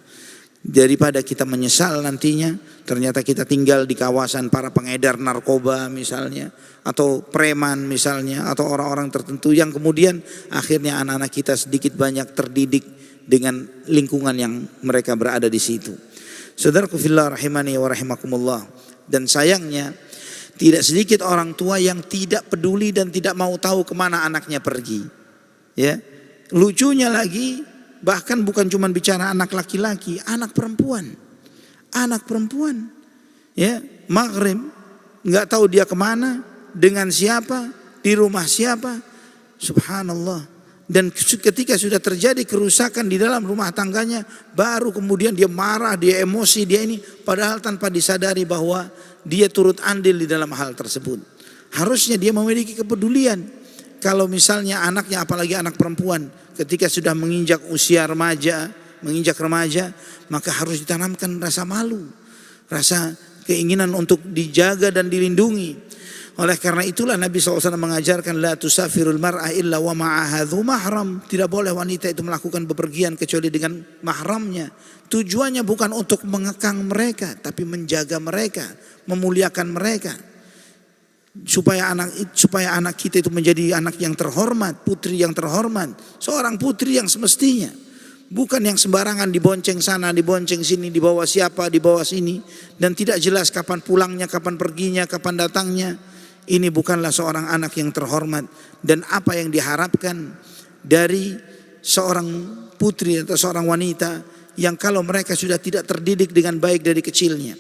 Daripada kita menyesal nantinya, ternyata kita tinggal di kawasan para pengedar narkoba misalnya, atau preman misalnya, atau orang-orang tertentu yang kemudian akhirnya anak-anak kita sedikit banyak terdidik dengan lingkungan yang mereka berada di situ. Saudaraku fillah rahimani wa rahimakumullah. Dan sayangnya tidak sedikit orang tua yang tidak peduli dan tidak mau tahu kemana anaknya pergi. Ya, lucunya lagi, bahkan bukan cuma bicara anak laki-laki, anak perempuan. Anak perempuan, ya, maghrib, nggak tahu dia kemana, dengan siapa, di rumah siapa. Subhanallah. Dan ketika sudah terjadi kerusakan di dalam rumah tangganya, baru kemudian dia marah, dia emosi, dia ini. Padahal tanpa disadari bahwa dia turut andil di dalam hal tersebut. Harusnya dia memiliki kepedulian. Kalau misalnya anaknya, apalagi anak perempuan, ketika sudah menginjak usia remaja, menginjak remaja, maka harus ditanamkan rasa malu, rasa keinginan untuk dijaga dan dilindungi. Oleh karena itulah Nabi SAW mengajarkan la tusafirul mar'ah illa wa ma'ahadhu mahram. Tidak boleh wanita itu melakukan bepergian kecuali dengan mahramnya. Tujuannya bukan untuk mengekang mereka, tapi menjaga mereka, memuliakan mereka. Supaya anak kita itu menjadi anak yang terhormat, putri yang terhormat, seorang putri yang semestinya. Bukan yang sembarangan dibonceng sana, dibonceng sini, dibawa siapa, dibawa sini, dan tidak jelas kapan pulangnya, kapan perginya, kapan datangnya. Ini bukanlah seorang anak yang terhormat. Dan apa yang diharapkan dari seorang putri atau seorang wanita yang kalau mereka sudah tidak terdidik dengan baik dari kecilnya,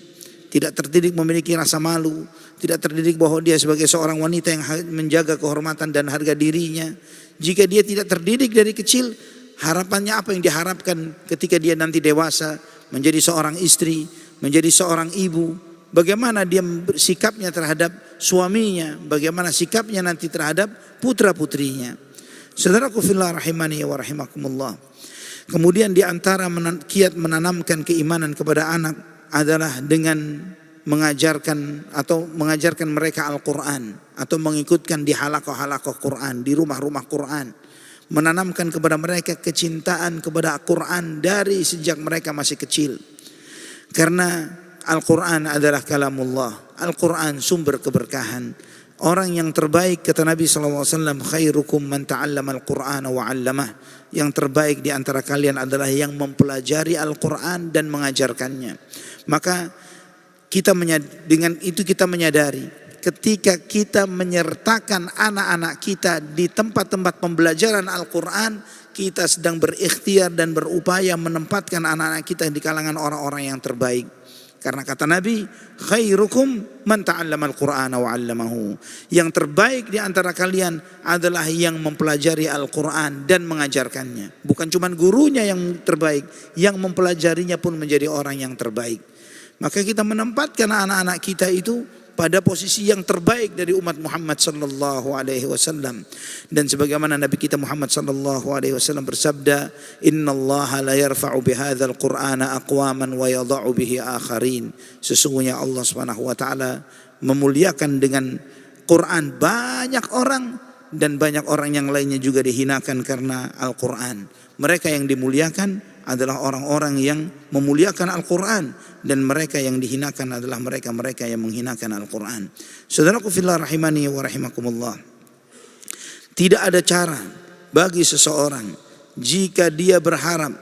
tidak terdidik memiliki rasa malu, tidak terdidik bahwa dia sebagai seorang wanita yang menjaga kehormatan dan harga dirinya. Jika dia tidak terdidik dari kecil, harapannya apa yang diharapkan ketika dia nanti dewasa, menjadi seorang istri, menjadi seorang ibu? Bagaimana dia sikapnya terhadap suaminya, bagaimana sikapnya nanti terhadap putra-putrinya. Saudaraku fillah rahimani wa rahimakumullah. Kemudian di antara kiat menanamkan keimanan kepada anak adalah dengan mengajarkan mereka Al-Quran, atau mengikutkan di halaqah-halaqah Quran, di rumah-rumah Quran. Menanamkan kepada mereka kecintaan kepada Al-Quran dari sejak mereka masih kecil. Karena Al-Quran adalah kalamullah. Al-Quran sumber keberkahan. Orang yang terbaik, kata Nabi SAW, khairukum man ta'allama al-Qur'ana wa 'allamah. Yang terbaik di antara kalian adalah yang mempelajari Al-Quran dan mengajarkannya. Maka dengan itu kita menyadari, ketika kita menyertakan anak-anak kita di tempat-tempat pembelajaran Al-Quran, kita sedang berikhtiar dan berupaya menempatkan anak-anak kita di kalangan orang-orang yang terbaik. Karena kata Nabi, khairukum man ta'allama al-Qur'ana wa 'allamahu. Yang terbaik di antara kalian adalah yang mempelajari Al-Qur'an dan mengajarkannya. Bukan cuma gurunya yang terbaik, yang mempelajarinya pun menjadi orang yang terbaik. Maka kita menempatkan anak-anak kita itu pada posisi yang terbaik dari umat Muhammad sallallahu alaihi wasallam. Dan sebagaimana Nabi kita Muhammad sallallahu alaihi wasallam bersabda, "Innallaha la yarfa'u bihadzal Qur'ana aqwaman wa yadha'u bihi akharin." Sesungguhnya Allah Subhanahu wa taala memuliakan dengan Quran banyak orang, dan banyak orang yang lainnya juga dihinakan karena Al-Quran. Mereka yang dimuliakan adalah orang-orang yang memuliakan Al-Quran, dan mereka yang dihinakan adalah mereka-mereka yang menghinakan Al-Quran. Saudaraku fillah rahimani wa rahimakumullah, tidak ada cara bagi seseorang jika dia berharap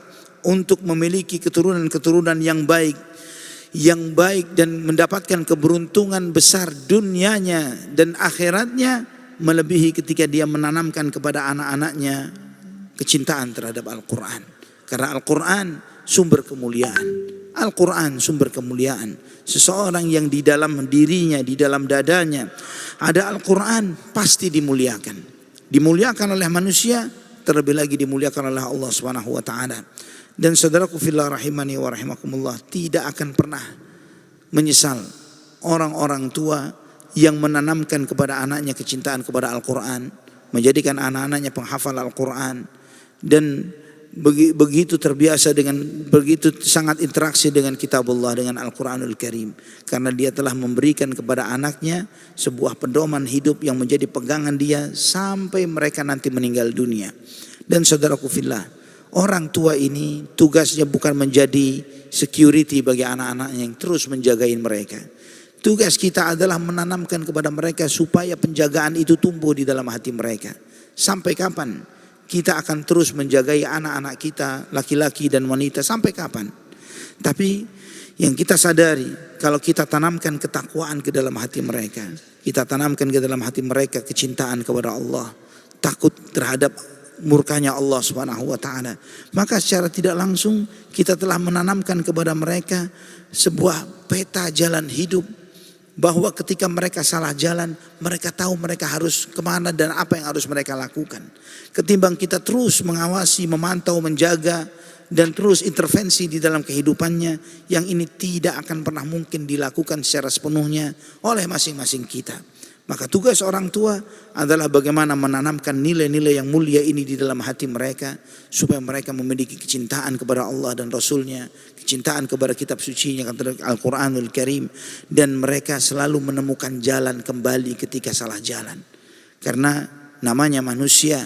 untuk memiliki keturunan-keturunan yang baik dan mendapatkan keberuntungan besar dunianya dan akhiratnya, melebihi ketika dia menanamkan kepada anak-anaknya kecintaan terhadap Al-Quran. Karena Al-Quran sumber kemuliaan. Al-Quran sumber kemuliaan. Seseorang yang di dalam dirinya, di dalam dadanya ada Al-Quran, pasti dimuliakan. Dimuliakan oleh manusia, terlebih lagi dimuliakan oleh Allah Subhanahu wa taala. Dan saudaraku fillah rahimani wa rahimakumullah, tidak akan pernah menyesal orang-orang tua yang menanamkan kepada anaknya kecintaan kepada Al-Quran, menjadikan anak-anaknya penghafal Al-Quran, dan begitu terbiasa dengan begitu sangat interaksi dengan kitabullah, dengan Al-Quranul Karim. Karena dia telah memberikan kepada anaknya sebuah pedoman hidup yang menjadi pegangan dia sampai mereka nanti meninggal dunia. Dan saudaraku fillah, orang tua ini tugasnya bukan menjadi security bagi anak-anaknya yang terus menjagain mereka. Tugas kita adalah menanamkan kepada mereka supaya penjagaan itu tumbuh di dalam hati mereka. Sampai kapan kita akan terus menjagai anak-anak kita, laki-laki dan wanita, sampai kapan? Tapi yang kita sadari, kalau kita tanamkan ketakwaan ke dalam hati mereka, kita tanamkan ke dalam hati mereka kecintaan kepada Allah, takut terhadap murkanya Allah Subhanahu wa taala, maka secara tidak langsung kita telah menanamkan kepada mereka sebuah peta jalan hidup, bahwa ketika mereka salah jalan, mereka tahu mereka harus kemana dan apa yang harus mereka lakukan. Ketimbang kita terus mengawasi, memantau, menjaga, dan terus intervensi di dalam kehidupannya, yang ini tidak akan pernah mungkin dilakukan secara sepenuhnya oleh masing-masing kita. Maka tugas orang tua adalah bagaimana menanamkan nilai-nilai yang mulia ini di dalam hati mereka, supaya mereka memiliki kecintaan kepada Allah dan Rasulnya, kecintaan kepada kitab sucinya, Al-Quranul Karim, dan mereka selalu menemukan jalan kembali ketika salah jalan. Karena namanya manusia,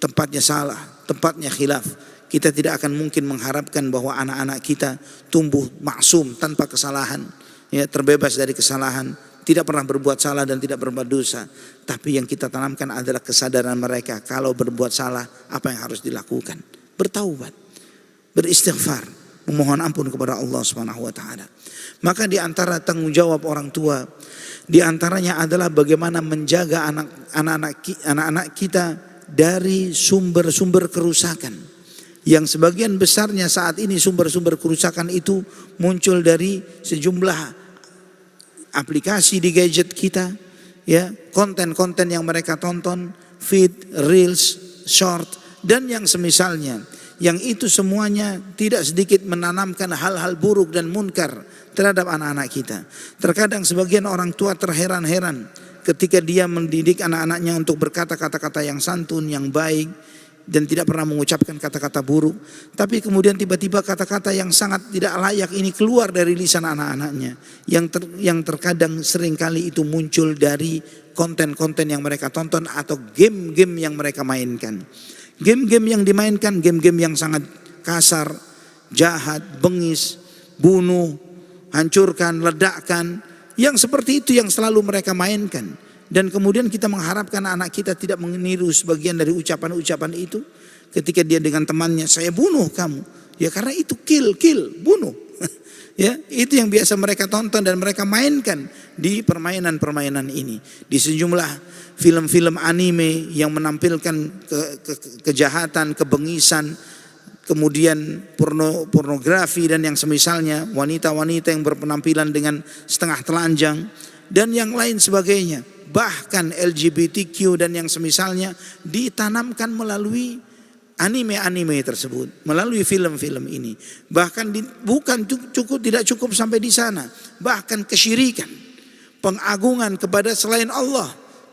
tempatnya salah, tempatnya khilaf. Kita tidak akan mungkin mengharapkan bahwa anak-anak kita tumbuh maksum tanpa kesalahan, ya, terbebas dari kesalahan, tidak pernah berbuat salah dan tidak berbuat dosa. Tapi yang kita tanamkan adalah kesadaran mereka kalau berbuat salah apa yang harus dilakukan. Bertaubat, beristighfar, memohon ampun kepada Allah Subhanahu wa taala. Maka di antara tanggung jawab orang tua, di antaranya adalah bagaimana menjaga anak-anak kita dari sumber-sumber kerusakan. Yang sebagian besarnya saat ini sumber-sumber kerusakan itu muncul dari sejumlah aplikasi di gadget kita, ya, konten-konten yang mereka tonton, feed, reels, short, dan yang semisalnya. Yang itu semuanya tidak sedikit menanamkan hal-hal buruk dan munkar terhadap anak-anak kita. Terkadang sebagian orang tua terheran-heran ketika dia mendidik anak-anaknya untuk berkata kata-kata yang santun, yang baik, dan tidak pernah mengucapkan kata-kata buruk. Tapi kemudian tiba-tiba kata-kata yang sangat tidak layak ini keluar dari lisan anak-anaknya, yang terkadang seringkali itu muncul dari konten-konten yang mereka tonton atau game-game yang mereka mainkan. Game-game yang dimainkan, game-game yang sangat kasar, jahat, bengis, bunuh, hancurkan, ledakkan, yang seperti itu yang selalu mereka mainkan. Dan kemudian kita mengharapkan anak kita tidak meniru sebagian dari ucapan-ucapan itu. Ketika dia dengan temannya, saya bunuh kamu. Ya karena itu kill, bunuh. Ya, itu yang biasa mereka tonton dan mereka mainkan di permainan-permainan ini. Di sejumlah film-film anime yang menampilkan kejahatan, kebengisan, kemudian pornografi dan yang semisalnya, wanita-wanita yang berpenampilan dengan setengah telanjang dan yang lain sebagainya. Bahkan LGBTQ dan yang semisalnya ditanamkan melalui anime-anime tersebut, melalui film-film ini. Bahkan tidak cukup sampai di sana, bahkan kesyirikan, pengagungan kepada selain Allah,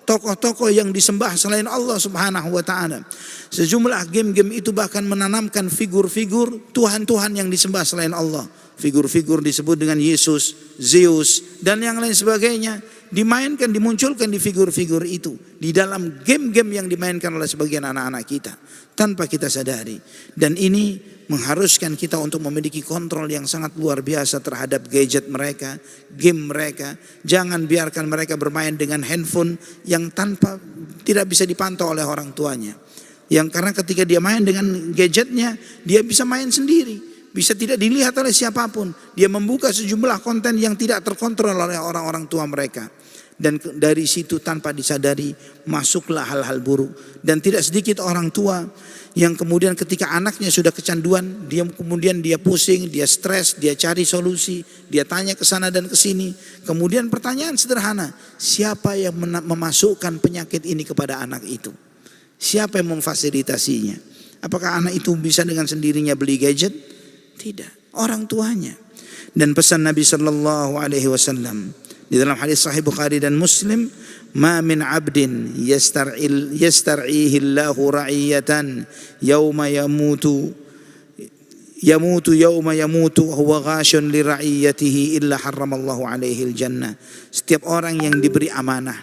tokoh-tokoh yang disembah selain Allah Subhanahu wa taala. Sejumlah game-game itu bahkan menanamkan figur-figur tuhan-tuhan yang disembah selain Allah. Figur-figur disebut dengan Yesus, Zeus dan yang lain sebagainya dimainkan, dimunculkan di figur-figur itu di dalam game-game yang dimainkan oleh sebagian anak-anak kita tanpa kita sadari. Dan ini mengharuskan kita untuk memiliki kontrol yang sangat luar biasa terhadap gadget mereka, game mereka. Jangan biarkan mereka bermain dengan handphone yang tidak bisa dipantau oleh orang tuanya. Yang karena ketika dia main dengan gadgetnya, dia bisa main sendiri, bisa tidak dilihat oleh siapapun. Dia membuka sejumlah konten yang tidak terkontrol oleh orang-orang tua mereka. Dan dari situ tanpa disadari masuklah hal-hal buruk. Dan tidak sedikit orang tua yang kemudian ketika anaknya sudah kecanduan, kemudian dia pusing, dia stres, dia cari solusi, dia tanya ke sana dan ke sini. Kemudian pertanyaan sederhana, siapa yang memasukkan penyakit ini kepada anak itu? Siapa yang memfasilitasinya? Apakah anak itu bisa dengan sendirinya beli gadget? Tidak, orang tuanya. Dan pesan Nabi sallallahu alaihi wasallam di dalam hadis sahih Bukhari dan Muslim, "Ma min 'abdin yastar'ihi Allahu ra'iyatan yauma yamutu yauma yamutu huwa ghashun li ra'iyatihi illa harramallahu alaihi al-jannah." Setiap orang yang diberi amanah,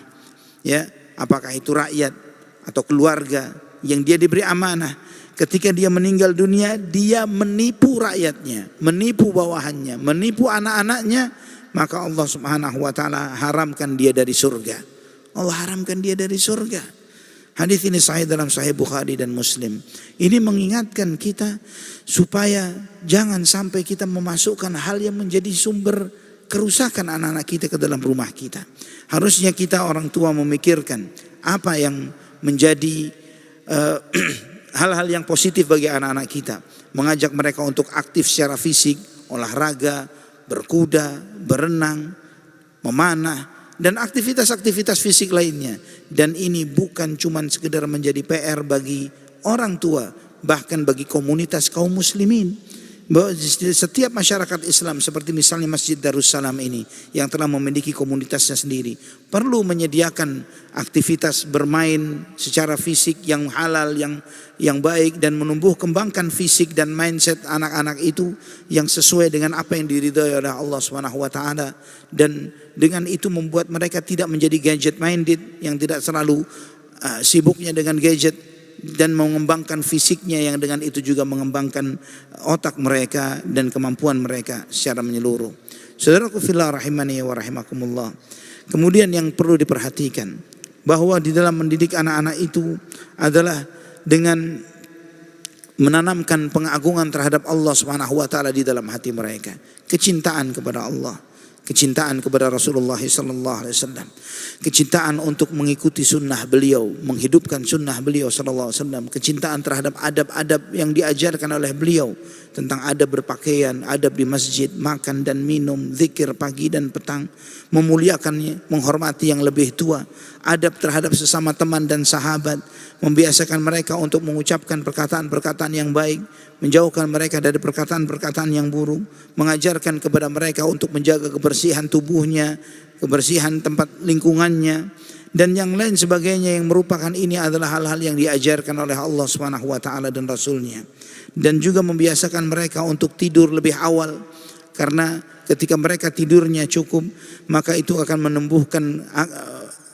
ya, apakah itu rakyat atau keluarga yang dia diberi amanah, ketika dia meninggal dunia, dia menipu rakyatnya, menipu bawahannya, menipu anak-anaknya, maka Allah Subhanahu wa taala haramkan dia dari surga. Allah haramkan dia dari surga. Hadis ini sahih dalam sahih Bukhari dan Muslim. Ini mengingatkan kita supaya jangan sampai kita memasukkan hal yang menjadi sumber kerusakan anak-anak kita ke dalam rumah kita. Harusnya kita orang tua memikirkan apa yang menjadi hal-hal yang positif bagi anak-anak kita. Mengajak mereka untuk aktif secara fisik, olahraga, berkuda, berenang, memanah, dan aktivitas-aktivitas fisik lainnya. Dan ini bukan cuma sekedar menjadi PR bagi orang tua, bahkan bagi komunitas kaum muslimin. Bahwa setiap masyarakat Islam seperti misalnya Masjid Darussalam ini yang telah memiliki komunitasnya sendiri, perlu menyediakan aktivitas bermain secara fisik yang halal, yang baik, dan menumbuh kembangkan fisik dan mindset anak-anak itu yang sesuai dengan apa yang diridhai oleh Allah Subhanahu wa taala. Dan dengan itu membuat mereka tidak menjadi gadget minded yang tidak selalu sibuknya dengan gadget, dan mengembangkan fisiknya yang dengan itu juga mengembangkan otak mereka dan kemampuan mereka secara menyeluruh. Saudaraku fillah rahimani wa rahimakumullah. Kemudian yang perlu diperhatikan bahwa di dalam mendidik anak-anak itu adalah dengan menanamkan pengagungan terhadap Allah Subhanahu wa taala di dalam hati mereka, kecintaan kepada Allah, kecintaan kepada Rasulullah sallallahu alaihi wasallam, kecintaan untuk mengikuti sunnah beliau, menghidupkan sunnah beliau sallallahu alaihi wasallam, kecintaan terhadap adab-adab yang diajarkan oleh beliau tentang adab berpakaian, adab di masjid, makan dan minum, zikir pagi dan petang, memuliakannya, menghormati yang lebih tua, adab terhadap sesama teman dan sahabat, membiasakan mereka untuk mengucapkan perkataan-perkataan yang baik, menjauhkan mereka dari perkataan-perkataan yang buruk, mengajarkan kepada mereka untuk menjaga kebersihan tubuhnya, kebersihan tempat lingkungannya, dan yang lain sebagainya yang merupakan ini adalah hal-hal yang diajarkan oleh Allah Subhanahu wa taala dan Rasulnya. Dan juga membiasakan mereka untuk tidur lebih awal, karena ketika mereka tidurnya cukup, maka itu akan menumbuhkan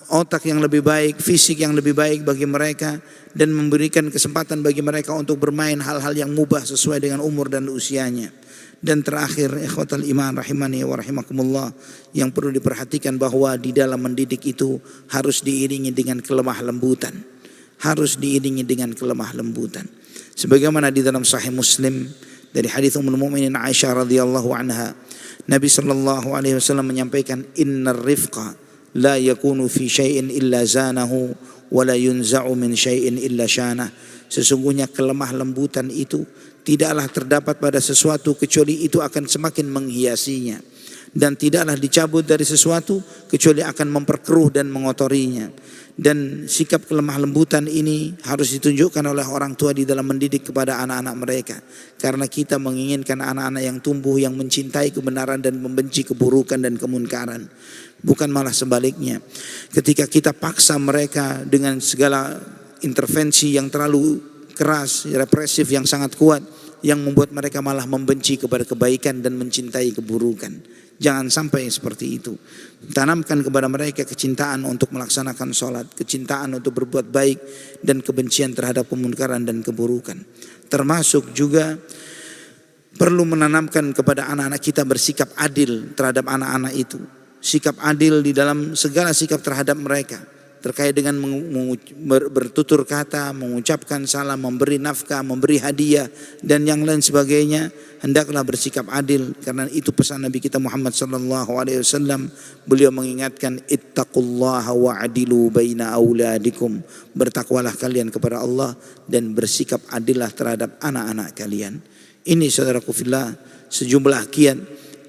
otak yang lebih baik, fisik yang lebih baik bagi mereka, dan memberikan kesempatan bagi mereka untuk bermain hal-hal yang mubah sesuai dengan umur dan usianya. Dan terakhir, ikhwatal iman rahimani wa rahimakumullah, yang perlu diperhatikan bahwa di dalam mendidik itu harus diiringi dengan kelemah lembutan. Harus diiringi dengan kelemah lembutan. Sebagaimana di dalam Sahih Muslim dari hadis Ummul Mukminin Aisyah radhiyallahu anha, Nabi sallallahu alaihi wasallam menyampaikan, "Innar rifqa la yakunu fi syai'in illa zanahu wa la yunza'u min syai'in illa syanah." Sesungguhnya kelemah lembutan itu tidaklah terdapat pada sesuatu kecuali itu akan semakin menghiasinya, dan tidaklah dicabut dari sesuatu kecuali akan memperkeruh dan mengotorinya. Dan sikap kelemah lembutan ini harus ditunjukkan oleh orang tua di dalam mendidik kepada anak-anak mereka, karena kita menginginkan anak-anak yang tumbuh yang mencintai kebenaran dan membenci keburukan dan kemunkaran, bukan malah sebaliknya. Ketika kita paksa mereka dengan segala intervensi yang terlalu keras, represif yang sangat kuat, yang membuat mereka malah membenci kepada kebaikan dan mencintai keburukan. Jangan sampai seperti itu. Tanamkan kepada mereka kecintaan untuk melaksanakan sholat, kecintaan untuk berbuat baik, dan kebencian terhadap kemunkaran dan keburukan. Termasuk juga perlu menanamkan kepada anak-anak kita bersikap adil terhadap anak-anak itu. Sikap adil di dalam segala sikap terhadap mereka, terkait dengan bertutur kata, mengucapkan salam, memberi nafkah, memberi hadiah, dan yang lain sebagainya. Hendaklah bersikap adil, karena itu pesan Nabi kita Muhammad SAW. Beliau mengingatkan, ittaqullaha wa'adilu baina auladikum, bertakwalah kalian kepada Allah dan bersikap adillah terhadap anak-anak kalian. Ini saudaraku fillah sejumlah kiat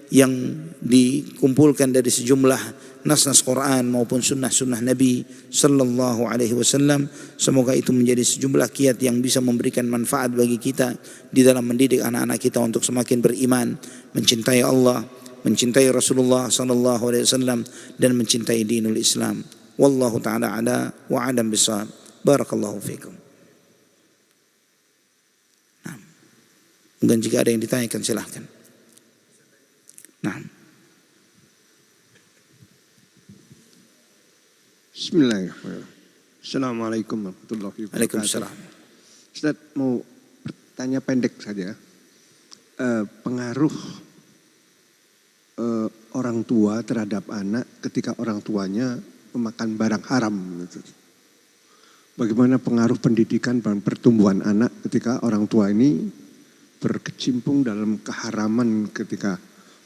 yang dikumpulkan dari sejumlah nas-nas Quran maupun sunnah-sunnah Nabi sallallahu alaihi wasallam. Semoga itu menjadi sejumlah kiat yang bisa memberikan manfaat bagi kita di dalam mendidik anak-anak kita untuk semakin beriman, mencintai Allah, mencintai Rasulullah sallallahu alaihi wasallam, dan mencintai dinul Islam. Wallahu taala ala wa alam bisawab. Barakallahu fikum. Nah, mungkin jika ada yang ditanyakan silahkan. Nah. Bismillahirrahmanirrahim. Assalamualaikum warahmatullahi wabarakatuh. Waalaikumsalam. Ustaz, mau bertanya pendek saja. Pengaruh orang tua terhadap anak ketika orang tuanya memakan barang haram. Bagaimana pengaruh pendidikan dan pertumbuhan anak ketika orang tua ini berkecimpung dalam keharaman ketika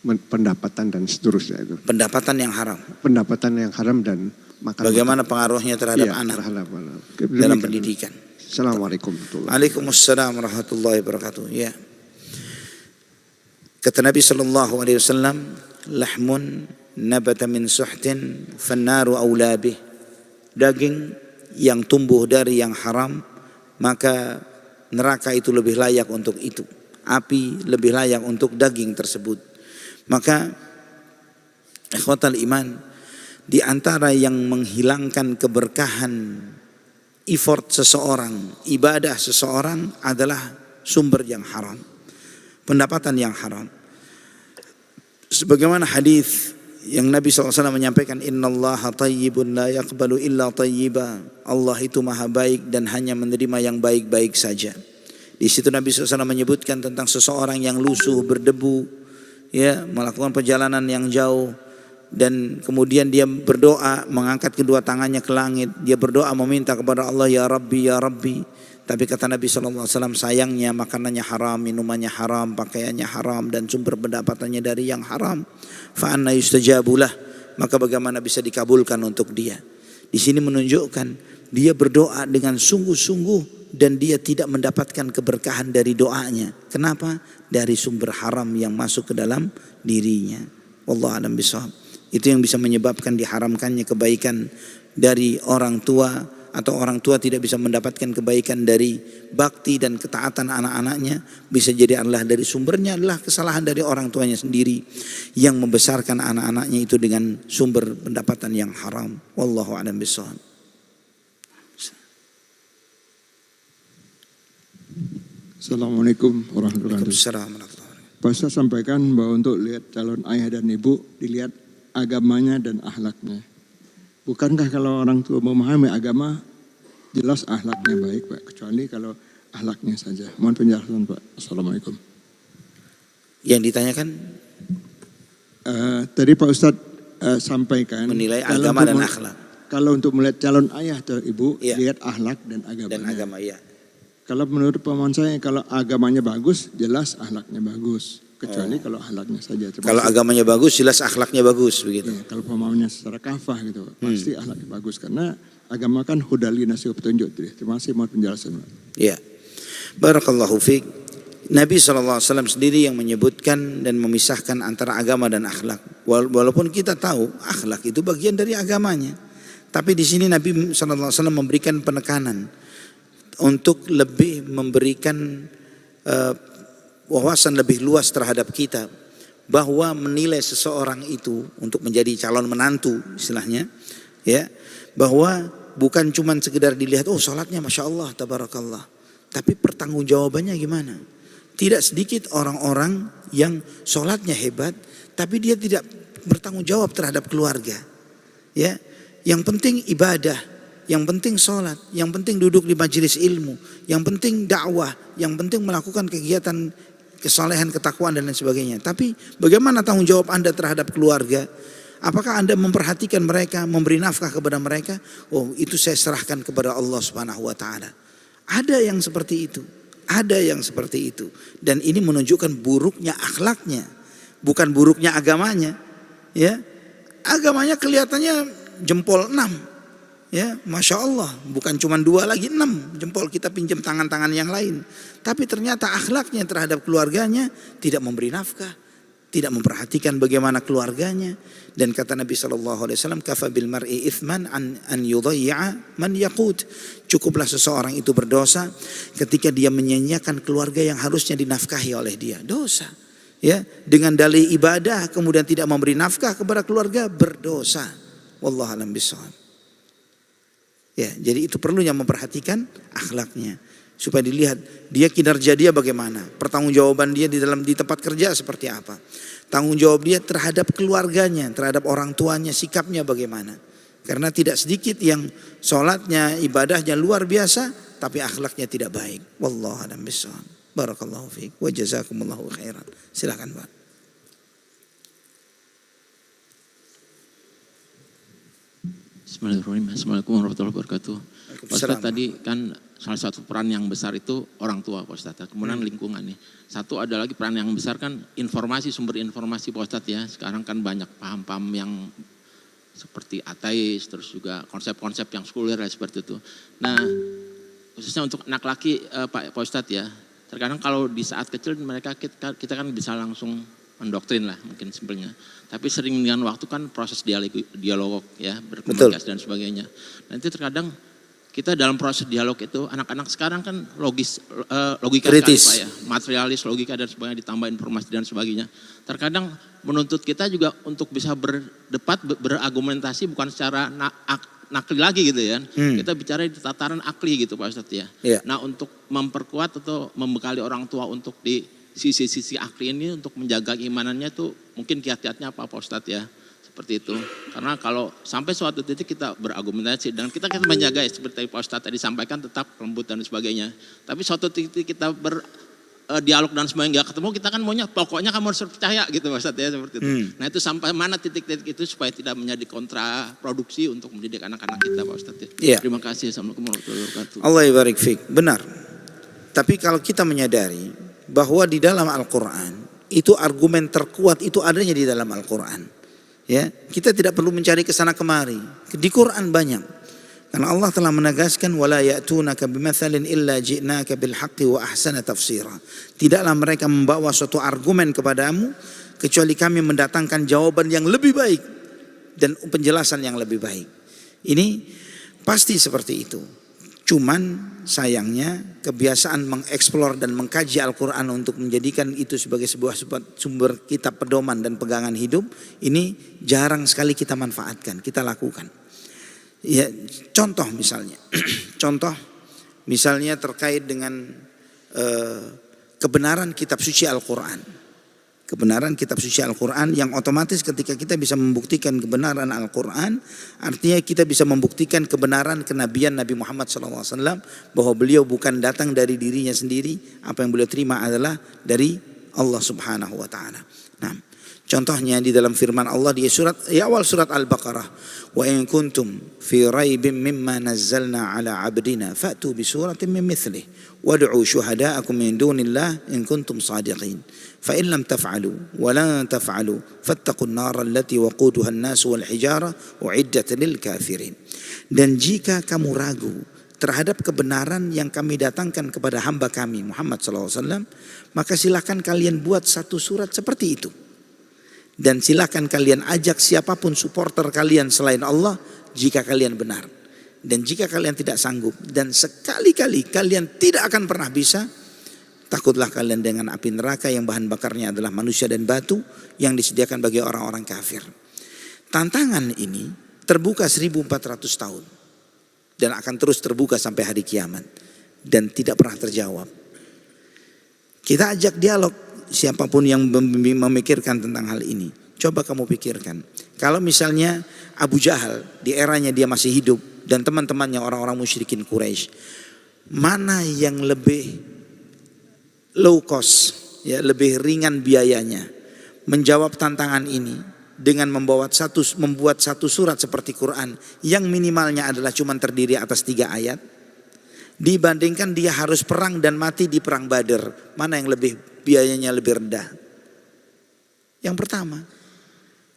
pendapatan dan seterusnya itu. Pendapatan yang haram. Pendapatan yang haram dan makan. Bagaimana pengaruhnya terhadap anak dalam pendidikan. Assalamualaikum warahmatullahi wabarakatuh. Waalaikumsalam warahmatullahi wabarakatuh. Ya. Kata Nabi sallallahu alaihi wasallam, lahmun nabata min suhtin fannaru aula bih. Daging yang tumbuh dari yang haram, maka neraka itu lebih layak untuk itu. Api lebih layak untuk daging tersebut. Maka ikhwatal iman, di antara yang menghilangkan keberkahan effort seseorang, ibadah seseorang adalah sumber yang haram, pendapatan yang haram. Sebagaimana hadis yang Nabi SAW menyampaikan, innallaha tayyibun la yaqbalu illa tayyiba. Allah itu maha baik dan hanya menerima yang baik-baik saja. Di situ Nabi SAW menyebutkan tentang seseorang yang lusuh, berdebu, ya, melakukan perjalanan yang jauh, dan kemudian dia berdoa, mengangkat kedua tangannya ke langit. Dia berdoa meminta kepada Allah, ya Rabbi, ya Rabbi. Tapi kata Nabi SAW, sayangnya makanannya haram, minumannya haram, pakaiannya haram, dan sumber pendapatannya dari yang haram. Fa anna yustajabulah, maka bagaimana bisa dikabulkan untuk dia. Di sini menunjukkan dia berdoa dengan sungguh-sungguh dan dia tidak mendapatkan keberkahan dari doanya. Kenapa? Dari sumber haram yang masuk ke dalam dirinya. Wallahu a'lam bishawab. Itu yang bisa menyebabkan diharamkannya kebaikan dari orang tua, atau orang tua tidak bisa mendapatkan kebaikan dari bakti dan ketaatan anak-anaknya. Bisa jadi adalah dari sumbernya adalah kesalahan dari orang tuanya sendiri yang membesarkan anak-anaknya itu dengan sumber pendapatan yang haram. Wallahu a'lam bishawab. Assalamualaikum warahmatullahi wabarakatuh. Pak Ustaz sampaikan bahwa untuk lihat calon ayah dan ibu dilihat agamanya dan akhlaknya. Bukankah kalau orang tua memahami agama jelas akhlaknya baik Pak, kecuali kalau akhlaknya saja. Mohon penjelasan Pak. Assalamualaikum. Yang ditanyakan tadi Pak Ustaz sampaikan menilai agama dan akhlak. Kalau untuk melihat calon ayah atau ibu, ya, lihat akhlak dan agamanya. Dan agama, ya. Kalau menurut pemahaman saya, kalau agamanya bagus, jelas akhlaknya bagus. kecuali kalau akhlaknya saja. Kalau agamanya bagus, jelas akhlaknya bagus begitu. Ya, kalau pemahamannya secara kafah gitu, pasti akhlaknya bagus karena agama kan hudali nasihat petunjuk. Terima kasih mohon penjelasan. Ya, barakallahu fiik. Nabi SAW sendiri yang menyebutkan dan memisahkan antara agama dan akhlak. Walaupun kita tahu akhlak itu bagian dari agamanya, tapi di sini Nabi SAW memberikan penekanan untuk lebih memberikan wawasan lebih luas terhadap kita, bahwa menilai seseorang itu untuk menjadi calon menantu istilahnya, ya, bahwa bukan cuma sekedar dilihat, oh salatnya masya Allah tabarakallah, tapi pertanggungjawabannya gimana. Tidak sedikit orang-orang yang salatnya hebat tapi dia tidak bertanggung jawab terhadap keluarga, ya. Yang penting ibadah, yang penting salat, yang penting duduk di majelis ilmu, yang penting dakwah, yang penting melakukan kegiatan kesalehan, ketakwaan dan lain sebagainya. Tapi bagaimana tanggung jawab Anda terhadap keluarga? Apakah Anda memperhatikan mereka, memberi nafkah kepada mereka? Oh, itu saya serahkan kepada Allah Subhanahu wa taala. Ada yang seperti itu. Ada yang seperti itu. Dan ini menunjukkan buruknya akhlaknya, bukan buruknya agamanya. Ya. Agamanya kelihatannya jempol 6. Ya, masya Allah, bukan cuma 2 lagi 6 jempol, kita pinjam tangan-tangan yang lain. Tapi ternyata akhlaknya terhadap keluarganya tidak memberi nafkah, tidak memperhatikan bagaimana keluarganya. Dan kata Nabi SAW, kafa bil mar'i ithman an yudayya man yaqut. Cukuplah seseorang itu berdosa ketika dia menyanyiakan keluarga yang harusnya dinafkahi oleh dia. Dosa. Ya, dengan dalih ibadah kemudian tidak memberi nafkah kepada keluarga, berdosa. Wallahu a'lam bishawab. Ya, jadi itu perlunya memperhatikan akhlaknya supaya dilihat dia kinerja dia bagaimana, pertanggungjawaban dia di tempat kerja seperti apa, tanggung jawab dia terhadap keluarganya, terhadap orang tuanya, sikapnya bagaimana. Karena tidak sedikit yang sholatnya, ibadahnya luar biasa tapi akhlaknya tidak baik. Wallahu a'lam bishawab. Barakallahu fiik wa jazakumullahu khairan. Silakan Pak. Bismillahirrahmanirrahim. Assalamualaikum warahmatullahi wabarakatuh. Pak Ustadz, tadi kan salah satu peran yang besar itu orang tua Pak Ustadz. Kemudian lingkungan nih. Satu ada lagi peran yang besar kan informasi, sumber informasi Pak Ustadz ya. Sekarang kan banyak paham-paham yang seperti ateis, terus juga konsep-konsep yang sekuler seperti itu. Nah khususnya untuk anak laki Pak Ustadz ya. Terkadang kalau di saat kecil mereka kita kan bisa langsung mendoktrin lah mungkin simpelnya. Tapi sering dengan waktu kan proses dialog ya, berkomunikasi dan sebagainya. Nanti terkadang kita dalam proses dialog itu anak-anak sekarang kan logika kritis sekali Pak ya, materialis, logika dan sebagainya, ditambah informasi dan sebagainya. Terkadang menuntut kita juga untuk bisa berdebat, berargumentasi bukan secara nakli lagi gitu ya. Kita bicara di tataran akli gitu Pak Ustadz ya. Yeah. Nah untuk memperkuat atau membekali orang tua untuk di sisi-sisi akli ini untuk menjaga keimanannya tuh mungkin kiat-kiatnya apa Pak Ustadz ya, seperti itu. Karena kalau sampai suatu titik kita berargumentasi dan kita menjaga ya, seperti Pak Ustadz tadi sampaikan tetap lembut dan sebagainya. Tapi suatu titik kita berdialog dan sebagainya nggak ketemu, kita kan maunya pokoknya kamu harus percaya gitu Pak Ustadz ya, seperti itu. Nah itu sampai mana titik-titik itu supaya tidak menjadi kontraproduksi untuk mendidik anak-anak kita Pak Ustadz ya. Terima kasih. Assalamualaikum warahmatullahi wabarakatuh. Allah ibarik fiik. Benar. Tapi kalau kita menyadari bahwa di dalam Al-Quran itu argumen terkuat itu adanya di dalam Al-Quran. Ya, kita tidak perlu mencari kesana kemari. Di Quran banyak. Karena Allah telah menegaskan wala ya'tunaka bimatsalin illa ji'naka bil haqqi wa ahsana tafsira. Tidaklah mereka membawa suatu argumen kepadamu kecuali kami mendatangkan jawaban yang lebih baik dan penjelasan yang lebih baik. Ini pasti seperti itu. Cuman sayangnya kebiasaan mengeksplor dan mengkaji Al-Quran untuk menjadikan itu sebagai sebuah sumber kitab pedoman dan pegangan hidup, ini jarang sekali kita manfaatkan, kita lakukan. Ya, contoh misalnya terkait dengan kebenaran kitab suci Al-Quran. Kebenaran kitab suci Al-Quran yang otomatis ketika kita bisa membuktikan kebenaran Al-Quran, artinya kita bisa membuktikan kebenaran kenabian Nabi Muhammad SAW, bahwa beliau bukan datang dari dirinya sendiri, apa yang beliau terima adalah dari Allah Subhanahu wa ta'ala. Nah, Contohnya di dalam firman Allah di awal surat Al-Baqarah, wa in kuntum fi raibin mimma nazzalna ala 'abdina fa'tu bi suratin min mithlih wad'u syuhada'akum min dunillah in kuntum shadiqin fa in lam taf'alu wa lan taf'alu fattaqun nar allati waquduha an-nas wal hijara u'iddat lil kafirin. Dan jika kamu ragu terhadap kebenaran yang kami datangkan kepada hamba kami Muhammad SAW, maka silakan kalian buat satu surat seperti itu. Dan silakan kalian ajak siapapun supporter kalian selain Allah jika kalian benar. Dan jika kalian tidak sanggup dan sekali-kali kalian tidak akan pernah bisa, takutlah kalian dengan api neraka yang bahan bakarnya adalah manusia dan batu yang disediakan bagi orang-orang kafir. Tantangan ini terbuka 1400 tahun dan akan terus terbuka sampai hari kiamat dan tidak pernah terjawab. Kita ajak dialog siapapun yang memikirkan tentang hal ini. Coba kamu pikirkan, kalau misalnya Abu Jahal di eranya dia masih hidup dan teman-temannya orang-orang musyrikin Quraisy, mana yang lebih low cost, ya, lebih ringan biayanya menjawab tantangan ini dengan membuat satu surat seperti Quran yang minimalnya adalah cuma terdiri atas 3 ayat, dibandingkan dia harus perang dan mati di perang Badar? Mana yang biayanya lebih rendah? Yang pertama,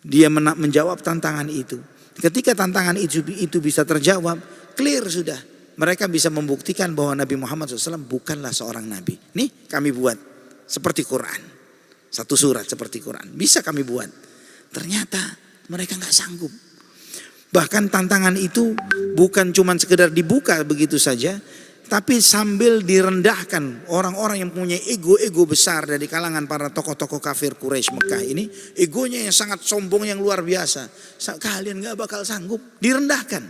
dia menjawab tantangan itu. Ketika tantangan itu bisa terjawab, clear sudah. Mereka bisa membuktikan bahwa Nabi Muhammad SAW bukanlah seorang nabi. Nih kami buat seperti Quran, satu surat seperti Quran, bisa kami buat. Ternyata mereka nggak sanggup. Bahkan tantangan itu bukan cuma sekedar dibuka begitu saja, tapi sambil direndahkan orang-orang yang punya ego besar dari kalangan para tokoh-tokoh kafir Quraisy Mekah ini, egonya yang sangat sombong yang luar biasa. Kalian nggak bakal sanggup, direndahkan.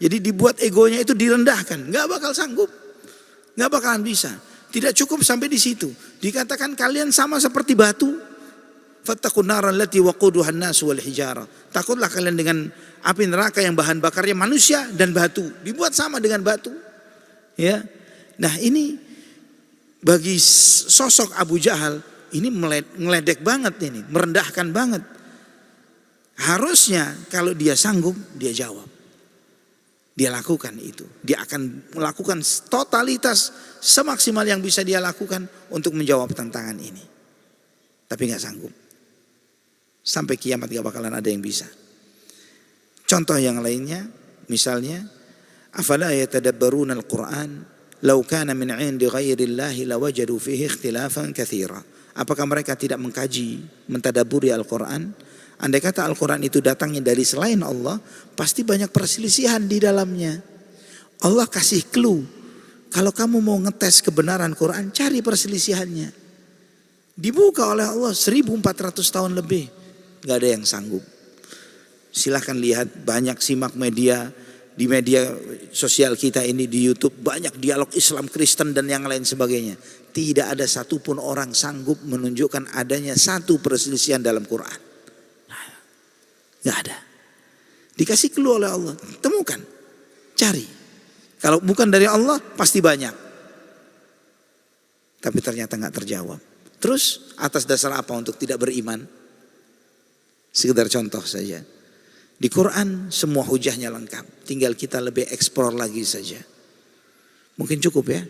Jadi dibuat egonya itu direndahkan, nggak bakal sanggup, nggak bakalan bisa. Tidak cukup sampai di situ, dikatakan kalian sama seperti batu. Fattaqun nar allati waquduha an-nas wal hijara. Takutlah kalian dengan api neraka yang bahan bakarnya manusia dan batu. Dibuat sama dengan batu. Ya, nah ini bagi sosok Abu Jahal ini ngeledek banget ini, merendahkan banget. Harusnya kalau dia sanggup dia jawab, dia lakukan itu, dia akan melakukan totalitas semaksimal yang bisa dia lakukan untuk menjawab tantangan ini. Tapi nggak sanggup, sampai kiamat gak bakalan ada yang bisa. Contoh yang lainnya, misalnya afala yatadabbaruna al-Qur'an law kana min 'indi ghairillahi lawajadu fihi ikhtilafan katsira. Apakah mereka tidak mengkaji, mentadabburi Al-Qur'an? Andai kata Al-Qur'an itu datangnya dari selain Allah, pasti banyak perselisihan di dalamnya. Allah kasih clue, kalau kamu mau ngetes kebenaran Quran, cari perselisihannya. Dibuka oleh Allah 1400 tahun lebih, gak ada yang sanggup. Silahkan lihat, banyak simak media, di media sosial kita ini, di YouTube, banyak dialog Islam Kristen dan yang lain sebagainya. Tidak ada satupun orang sanggup menunjukkan adanya satu perselisihan dalam Quran. Gak ada. Dikasih clue oleh Allah, temukan, cari. Kalau bukan dari Allah pasti banyak. Tapi ternyata gak terjawab. Terus atas dasar apa untuk tidak beriman? Sekedar contoh saja. Di Quran semua hujahnya lengkap. Tinggal kita lebih eksplor lagi saja. Mungkin cukup ya.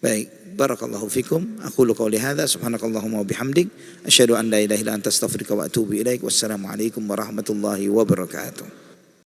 Baik, barakallahu fikum. Aqulu qouli hadza subhanakallahumma wa bihamdik asyhadu an la ilaha illa anta astaghfiruka wa atubu ilaik. Wassalamualaikum warahmatullahi wabarakatuh.